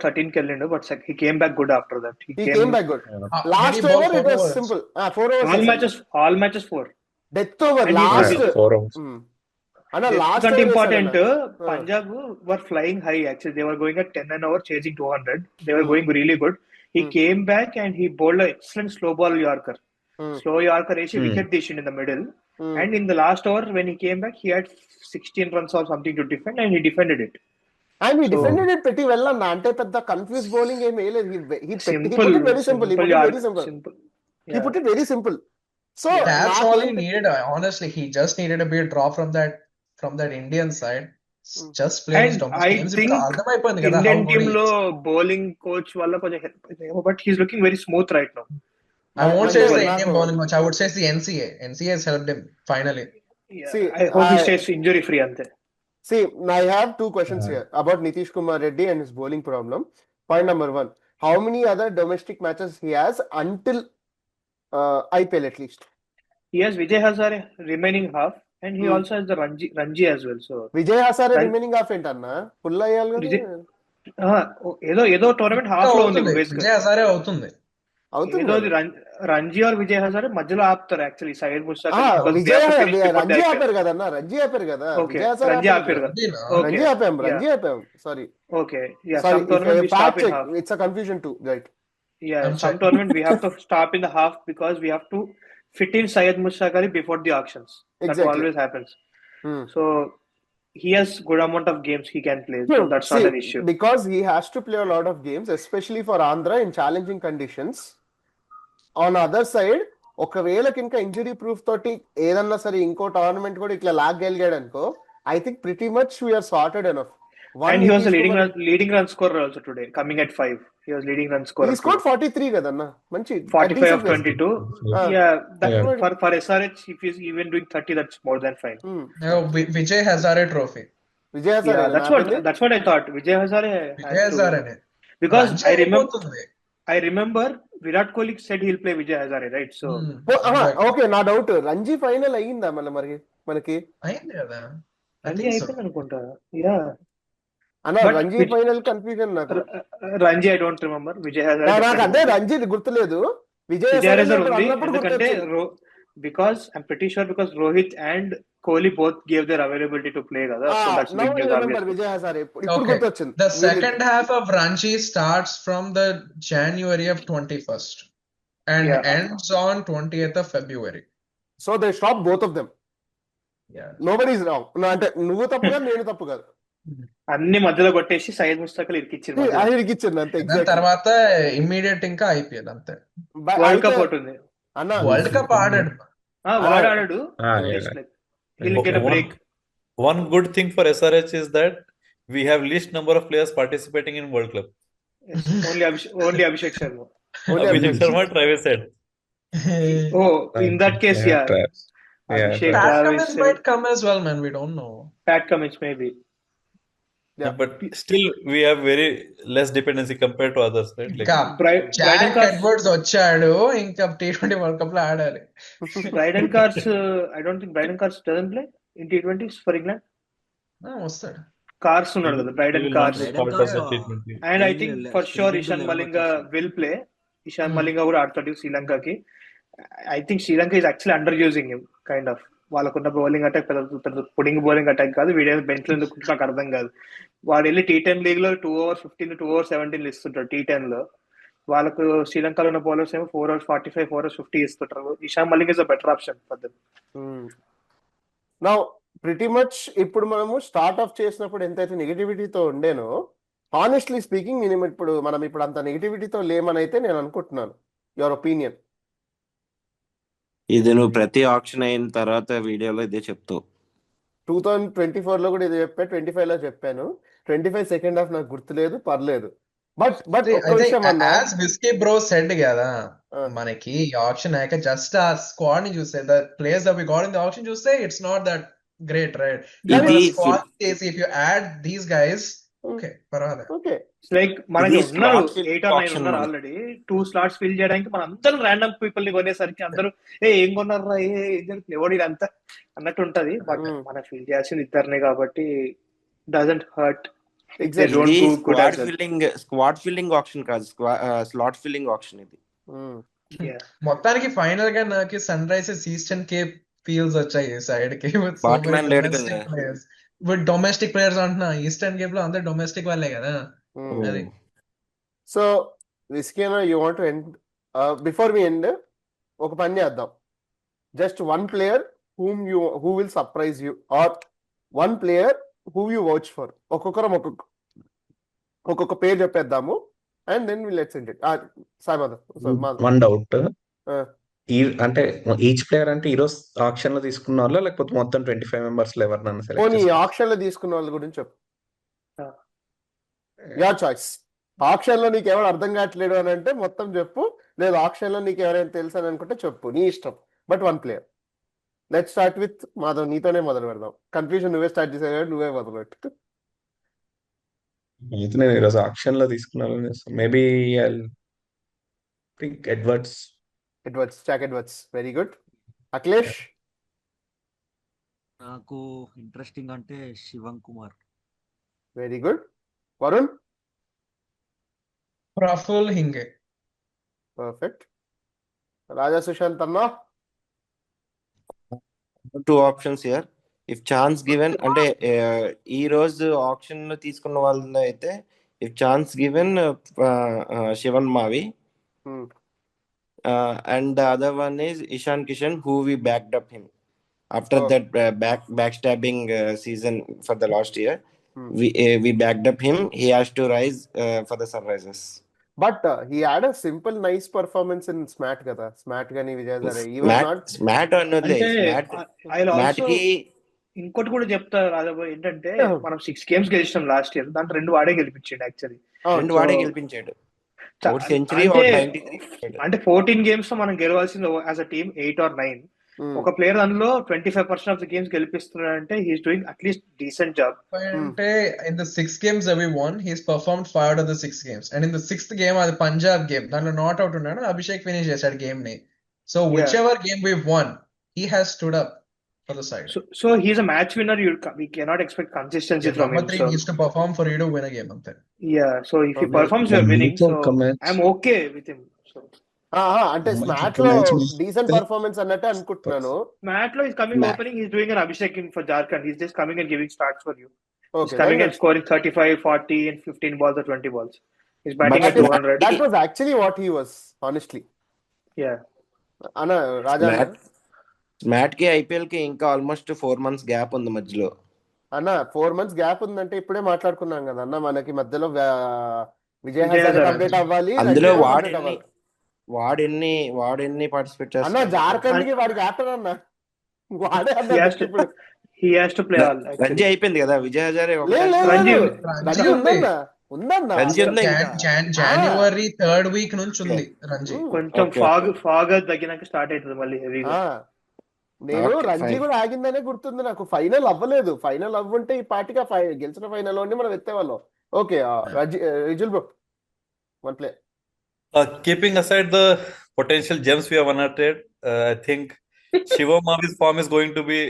13 కి వెళ్ళిండు, but he came back good after that. He came back good. Last over it was simple. 4 overs. All matches 4. Death over last 4 overs. అన్న లాస్ట్ కంటే important, Punjab were flying high actually. They were going at 10 an hour chasing 200. They were going really good. He came back and he bowled an excellent slow ball Yorker. Slow Yorker వేసి wicket తీసిండు in the middle. And in the last over when he came back, he had 16 runs or something to defend, and he defended it. And he defended it pretty well అన్న. అంటే పెద్ద confuse bowling ఏమీ వేయలేదు. He put it very simple. He put it very simple. So that's all he needed. Honestly, he just needed a bit draw from that Indian side. Just play his domestic games. అర్థమైపోయింది కదా Indian team లో bowling coach వల్ల కొంచెం help అయింది, but he's looking very smooth right now. I won't say it's the Indian bowling coach. I would say it's the NCA. NCA has helped him finally. See, I hope he stays injury free ante. See, I have 2 questions here about Nitish Kumar Reddy and his bowling problem. Point number 1. how many other domestic matches he has until IPL at least. He has Vijay Hazare remaining half, and he Hmm. also has the Ranji as well. So Vijay Hazare Ran- remaining half ఏంటన్నా full అయ్యాలి కదా Vijay- ఏదో tournament half లో ఉంది అవుతుంది, basic. Vijay Hazare అవుతుంది. అవుతుంది ఏదో కదా. రంజీ ఆర్ విజయ్ హజారే మధ్యలో ఆపుతారు యాక్చువల్లీ సైడ్ ముస్తాక్ రంజీ ఆపారు కదన్నా, రంజీ ఆపారు కదా, ఓకే విజయ్ హసారే రంజీ ఆపారు ఆపారు కదా. కదా. ఓకే రంజీ ఆపాం sorry okay yeah sorry some tournament we stop in half. It's a confusion to right. Yeah, I'm some sorry. tournament we have to stop in the half because we have to fit in Syed Mushtaq before the auctions. That Exactly. always happens. Hmm. So he has good amount of games he can play. So that's See, not an issue. because he has to play a lot of games, especially for Andhra in challenging conditions. On other side, ఒకవేళ ఇంకా injury proof తోటి ఏదన్నా సరే ఇంకో tournament కూడా ఇట్లా లాగగలిగాడు అనుకో, I think pretty much we're sorted enough. And he was a leading run scorer also today, coming at 5. He was leading run scorer. He scored 43 కదన్నా, మంచి 45 of 22. Yeah, that Yeah. for SRH, if he's even doing 30, that's more than fine. Vijay Hazare trophy. Vijay Hazare Yeah, that's what I thought. Vijay Hazare has Vijay to, హజారేనే because Ranji అయిపోతుంది. I remember Virat Kohli said he'll play Vijay Hazare, right? So okay, నా doubt Ranji final అయ్యిందా మళ్ళీ మనకి అయింది కదా. రంజీ అయిపోయింది అనుకుంటా. Yeah. అన్న But రంజీ ఫైనల్ కన్ఫ్యూజన్ నాకు. Ranji, I don't remember. Vijay Hazare. నాకు అదే రంజీ గుర్తులేదు, విజయ్ Vijay హసారే Hazare ఉంది అన్నప్పుడు ఎందుకంటే గుర్తొచ్చింది. because I'm pretty sure because Rohit and Kohli both gave their availability to play కదా. So that's Now big I news remember obviously. Vijay హసారే ఇప్పుడు Okay. గుర్తొచ్చింది. The second half of Ranchi starts from the January of 21st and Yeah. ends on 20th of February. So they stop both of them. Yeah. Nobody is wrong. అంటే నువ్వు తప్పు కాదు, నేను తప్పు కాదు, అన్ని మధ్యలో కొట్టేసి సయ్యద్ ముస్తాక్ ఇరికిచ్చింది మధ్యలో. ఆయనకి ఇచ్చింది అంతే. దాని ఎగ్జాక్ట్ తర్వాత ఇమ్మీడియట్ ఇంకా ఐపీఎల్ అంతే. వరల్డ్ కప్ ఒకటి ఉంది. అన్న వరల్డ్ కప్ ఆడాడు. వాడు ఆడాడు. yeah. Just like he'll get a break. One good thing for SRH is that we have least number of players participating in World Club. Yes, only Abhishek Sharma. Abhishek Sharma, Travis Head. Oh, in that case, yeah. Travis. Yeah, Abhishek, Pat Travis, Cummins might come as well, man. We don't know. Pat Cummins maybe. Yeah. But still, we have very less dependency compared to others, right? Like, ఇంకా Bryden Jack Cars, Edwards వచ్చాడు, ఇంకా T20 world cup లో ఆడాలి. Bryden Cars, I don't think Bryden Cars doesn't play in T20s for England. వస్తాడు. Cars ఉన్నాడు కదా, he Bryden will not Cars. be part of the T20. And I think for sure Ishan Malinga will play. Ishan Malinga కూడా ఆడుతాడు శ్రీలంకకి. I think Srilanka is actually underusing him, kind of. వాళ్ళకున్న bowling attack పెద్ద pudding bowling attack కాదు. వీడే bench లో ఎందుకు నాకు అర్థం కాదు. వాడు వెళ్ళి T10 లీగ్ లో 2 overs 15 2 overs 17 ఇస్తుంటాడు T10 లో. వాళ్ళకు శ్రీలంకలో ఉన్న బౌలర్స్ ఏమో 4 overs 45 4 overs 50 ఇస్తుంటారు. Eshan Malinga is a better option for them. Now pretty much ఇప్పుడు మనము స్టార్ట్ ఆఫ్ చేసినప్పుడు ఎంతైతే నెగిటివిటీతో ఉండేనో, హానెస్ట్లీ స్పీకింగ్ మనం ఇప్పుడు అంత నెగిటివిటీతో లేమని అయితే నేను అనుకుంటున్నాను. Your opinion? ఇది నువ్వు ప్రతి ఆప్షన్ అయిన తర్వాత వీడియోలో ఇదే చెప్తావు. 2024 కూడా ఇది చెప్పా, 25 లో చెప్పాను. 25 సెకండ్ హాఫ్ నాకు గుర్తులేదు, పర్లేదు. బట్ ఒక్క విషయం అన్నా, యాజ్ విస్కీ బ్రో సెడ్ కదా, మనకి ఆప్షన్ అయ్యాక జస్ట్ ఆ స్క్వాడ్ ని చూస్తే, the players that we got in the option చూస్తే it's not that great, right? ఇది స్క్వాడ్ చేసి if you add these guys, okay పర్వాలేదు. ఓకే లైక్ మనకి ఇది ఉన్నారు slot fill 8 or 9 option ఉన్నారు ఉంది. ఆల్రెడీ. 2 slots ఫిల్ చేయడానికి మన అందరం ర్యాండమ్ పీపుల్ ని కొనేసరికి అందరూ ఏం కొన్నారా, ఎవడు ఇదంతా అన్నట్టు ఉంటది. బట్ మనం ఫిల్ చేయాల్సింది ఇద్దరినే కాబట్టి డజంట్ హర్ట్. ఎగ్జాక్ట్లీ. don't ఇది do good as well. Squad filling option కాదు, స్లాట్ ఫిల్లింగ్ ఆప్షన్ ఇది. Yeah. మొత్తానికి ఫైనల్ గా నాకు Sunrisers Eastern Cape feels వచ్చాయి ఈ సైడ్ కి, విత్ సో Batman మెనీ లేడు డొమెస్టిక్ కదా. ప్లేయర్స్. విత్ డొమెస్టిక్ ప్లేయర్స్ అంటున్నా, ఈస్టర్న్ కేప్ లో అందరు డొమెస్టిక్ వాళ్ళే కదా. అది సో విస్కీనా, you want to end? Before we end, ఒక పని చేద్దాం. Just one player who will surprise you, or one player who you watch for. ఒక్కొక్కరం ఒక్కొక్క పేరు చెప్పేద్దాము, and then will let's end it. Sai Madhav. One doubt, అంటే ఈచ్ ప్లేయర్ అంటే ఈరోజు ఆప్షన్ లో తీసుకున్న వాళ్ళ, లేకపోతే మొత్తం 25 మెంబర్స్ లో ఎవరినైనా సెలెక్ట్ పోనీ చేసుకో? ఆప్షన్ లో తీసుకున్న వాళ్ళ గురించి చెప్పు. Ah. Your choice. ఆప్షన్ లో నీకు ఎవరు అర్థం కావట్లేడు అని అంటే మొత్తం చెప్పు, లేదు ఆప్షన్ లో నీకు ఎవరైనా తెలుసు అని అనుకుంటే చెప్పు, నీ ఇష్టం. But one player. Let's start with Madhav. నీతోనే మొదలు పెడదాం. కన్ఫ్యూజన్ నువ్వే స్టార్ట్ చేసావు కాబట్టి నువ్వే మొదలు పెట్టు. అయితే నేను ఈరోజు ఆప్షన్ లో తీసుకున్నాను. Maybe I think Edwards. Jack Edwards, very good. Akhilesh? నాకు ఇంట్రెస్టింగ్ అంటే Shivam Kumar. Very good. Varun? Praful Hinge. Perfect. Raja Sushant అన్న? Two options here. If chance given అంటే ఈ రోజు ఆప్షన్ లో తీసుకున్న వాళ్ళలో అయితే if chance given Shivam Mavi, and the other one is Ishan Kishan, who we backed up him after Oh. that backstabbing season for the last year. We backed up him. He has to rise for the Sunrisers. But he had a simple, nice performance in SMAT కదా. SMAT గాని Vijayasai. He was not. SMAT అన్నది SMAT కి ఇంకోటి కూడా చెప్తా రాజాబాయ్, ఏంటంటే మనం 6 games గెలిచినాం last year, దాంట్లో 2 వాడే గెలిపించాడు యాక్చువల్లీ. 2 వాడే గెలిపించాడు. సెంచరీ అంటే 14 games లో మనం గెలవాల్సింది యాజ్ అ టీమ్ 8 or 9. ఒక ప్లేయర్ అందులో 25% ఆఫ్ ది గేమ్స్ గెలిపిస్తున్నాడంటే he's doing at least decent job. అంటే in the 6 games that we won, he's performed 5 out of the 6 games, and in the 6th game అది Punjab game, దాంట్లో not out ఉన్నాడు, Abhishek finish చేశాడు game ని. So whichever game we've won, he has stood up for the side. So he's a match winner. We cannot expect consistency from him. Number 3 needs to perform for you to win a game అంతే. Yeah, so if he performs, you're winning. So I'm okay with him. So అంటే SMAT లో decent performance అన్నట్టు అనుకుంటున్నాను. SMAT లో he's coming opening, he's doing an Abhishek in for Jharkhand. He's just coming and giving starts for you. He's coming and scoring 35, 40 and 15 balls or 20 balls. He's batting at 200. That was actually what he was, honestly. Yeah. Ana Raja, SMAT కి IPL కి ఇంకా almost 4 months gap ఉంది మధ్యలో. అన్న 4 months gap ఉందంటే ఇప్పుడే మాట్లాడుకున్నాం కదా అన్న, మనకి మధ్యలో విజయ్ హజారే కంప్లీట్ అవ్వాలి. అందులో వాడెన్ని పార్టిసిపేట్ చేస్తాడు అన్న? జార్ఖండ్ కి వాడికి క్యాప్టెన్ అన్న, వాడే అన్న. He has to play all. Ranji అయిపోయింది కదా, విజయ్ హజారే రంజీ ఉందన్న. జనవరి 3rd week నుంచి ఉంది రంజీ. కొంచెం ఫాగ్ తగ్గినాక స్టార్ట్ అవుతుంది మళ్ళీ హెవీగా. నేను రంజీ కూడా ఆగిందనే గుర్తుంది నాకు. ఫైనల్ అవ్వలేదు. ఫైనల్ అవ్వుంటే ఈ పార్టీగా గెలిచిన ఫైనల్ లోని మనం ఎత్తేవాళ్ళం. Okay Rijul bro, one play. Keeping aside the potential gems we have unearthed, I think Shivam Mavi's form is going to be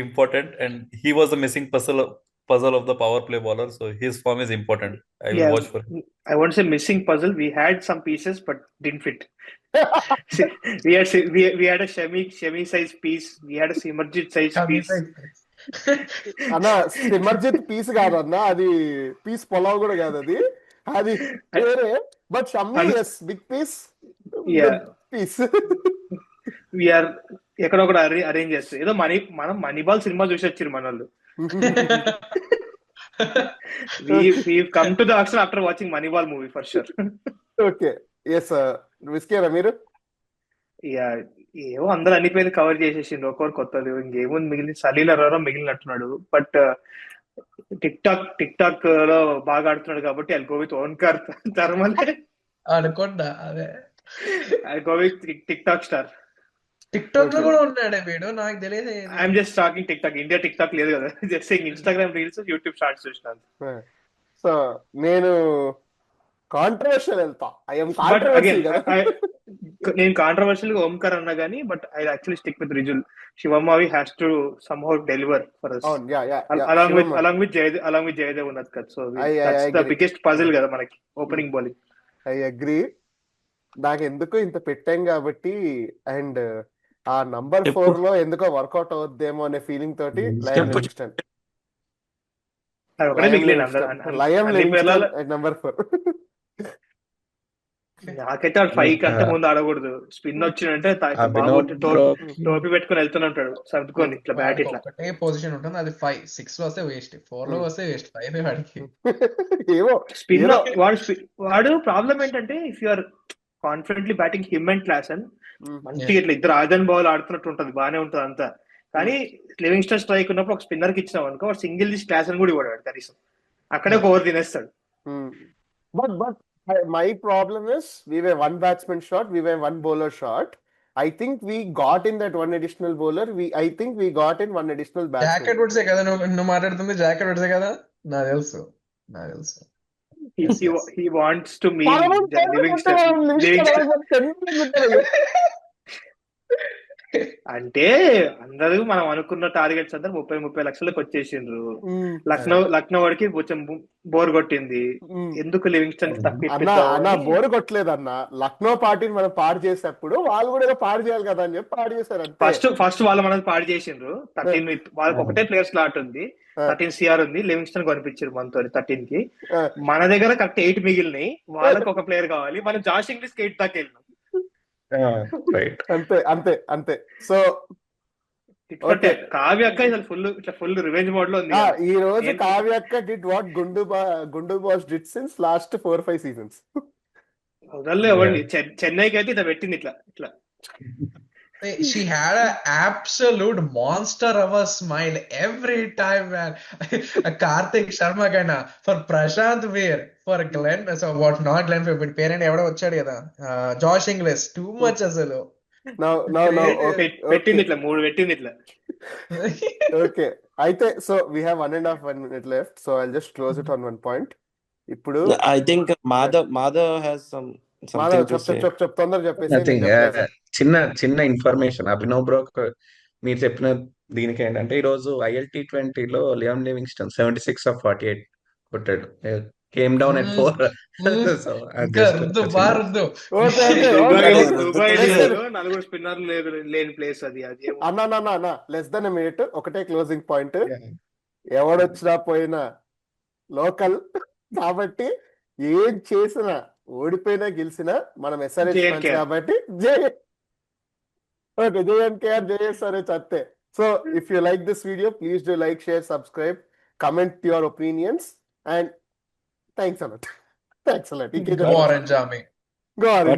important, and he was the missing puzzle of the power play bowler, so his form is important. I will watch for him. I won't say missing puzzle. We had some pieces, but didn't fit. we had a Shemi size piece. We had a Simarjit size piece. అన్న Simarjeet piece కాదన్న, అది piece pulao కూడా కాదు, అది వేరే. But Shammi is big piece piece. We are ఎక్కడొక్కడ arrange చేస్తారు. ఏదో మనం మనీబాల్ సినిమా చూసి వచ్చారు మన వాళ్ళు. We've come to the action after watching Moneyball movie for sure. Okay, yes విస్కేరా మీరు? ఏవో అందరూ అన్ని పేరు కవర్ చేసేసిండు, ఒక్కొక్కరు కొత్తది. ఇంకేముంది మిగిలిన సలీల్ అరోరా మిగిలినట్టున్నాడు. బట్ టిక్ టాక్ లో బాగా ఆడుతున్నాడు కాబట్టి I go with Omkar Tarmale అనుకోండా. అదే I go with TikTok star. TikTok లో కూడా ఉన్నాడే వీడు, నాకు తెలియదు. I'm just talking TikTok. India TikTok లేదు కదా, just Instagram reels, YouTube shorts చూసినాను. సో నేను కాంట్రవర్షియల్ వెళ్తా. నేను కాంట్రవర్షియల్ గా ఓంకార్ అన్నా గానీ, but I actually stick with Rijul. Shivam Mavi has to somehow deliver for us along with Jaydev ఉన్నది కదా. So that's the biggest puzzle కదా మనకి ఓపెనింగ్ బౌలింగ్. I agree. నాకు ఎందుకో ఇంత పెట్టాం కాబట్టి, అండ్ ఆ నంబర్ 4 లో ఎందుకో వర్కౌట్ అవుద్దేమో అనే ఫీలింగ్ తోటి లయన్ లివింగ్స్టన్ నంబర్ 4. నాకైతే 5 కంటే ముందు ఆడకూడదు. స్పిన్ వచ్చిందంటే టోపీ పెట్టుకుని వెళ్తుంటాడు సర్దుకొని ఇట్లా బ్యాట్ ఇట్లా. ఒకటే పొజిషన్ ఉంటుంది, అది 5. 6 లో వస్తే వేస్ట్, 4 లో వస్తే వేస్ట్, 5 వాడికి ఏవో స్పిన్. వాడు ప్రాబ్లం ఏంటంటే, if you are confidently batting him and class and మంచిగా ఇట్లా ఇద్దరు ఆదన్ బాల్ ఆడుతున్నట్టు ఉంటది, బానే ఉంటది అంతా. కానీ లివింగ్స్టన్ స్ట్రైక్ ఉన్నప్పుడు ఒక స్పిన్నర్ కి ఇచ్చినాం అనుకో, వాడు సింగిల్ తీసి క్లాస్ అని కూడా ఇవ్వడు కనీసం. అక్కడే ఒక ఓవర్ తినేస్తాడు. But my problem is we were one batsman short, we were one bowler short. I think we got in that one additional bowler. I think we got in one additional batsman. Jack Edwards కదా నువ్వు మాట్లాడుతుంది? Jack Edwards కదా? నాకు తెలుసు. he wants to mean మనం Livingston. Livingstone అంటే అందరూ మనం అనుకున్న టార్గెట్స్ అందరూ 30 లక్షలకు వచ్చేసిండ్రు. లక్నో వాడికి కొంచెం బోర్ కొట్టింది. ఎందుకు లివింగ్స్టన్ అన్న బోర్ కొట్టలేదు అన్న. లక్నో పార్టీని మనం పాడు చేసేటప్పుడు వాళ్ళు కూడా ఏదో పాడు చేయాలి కదా అని చెప్పి పాడు చేశారు. ఫస్ట్ వాళ్ళు మనది పాడు చేసిండ్రు. 13 వాళ్ళకి ఒకటే ప్లేయర్ స్లాట్ ఉంది, 13 CR ఉంది. లివింగ్స్టన్ కొనిపించారు మనతో 13 కి. మన దగ్గర కరెక్ట్ 8 మిగిలినాయి. వాళ్ళకి ఒక ప్లేయర్ కావాలి. మనం జాష్ ఇంగ్లీష్ 8 దాకా వెళ్ళినాం. అంతే. సో కావ్య అక్క ఫుల్ రివెంజ్ మోడ్ లో ఉంది. ఈ రోజు కావ్య అక్క డిడ్ వాట్ గుండు boss did since last 4-5 seasons. వదల్లో ఎవరిని చెన్నైకి అయితే ఇట్లా పెట్టింది ఇట్లా. She had an absolute monster of a smile every time, man. Karthik Sharma kaina, for Prashant Veer, for Glenn, so what, not Glenn, but parent evado vachadu kada, Josh Ingles, too much asalu. No, పెట్టింది ఇట్లా 3 పెట్టింది ఇట్లా. Okay, అయితే so we have 1.5 minute left, so I'll just close it on one point. ఇప్పుడు I think Madhav has something to say. తొందరగా చెప్పేసి. చిన్న information Abhinav bro, మీరు చెప్పిన దీనికి ఏంటంటే ఈరోజు ILT20లో లియామ్ లివింగ్స్టన్ 76 of 48 కొట్టాడు. Came down at 4. నలుగురు స్పిన్నర్లు లేని ప్లేస్ అది. అన్న లెస్ దెన్ మినిట్. ఒకటే క్లోజింగ్ పాయింట్. ఎవడొచ్చినా పోయినా లోకల్ కాబట్టి ఏం చేసినా ఓడిపోయినా గెలిచినా మనం SRH కాబట్టి JNKR JSRH అంతే. So if you like this video, please do like, share, subscribe, comment your opinions, and thanks a lot. Go Orange Army. Go Orange.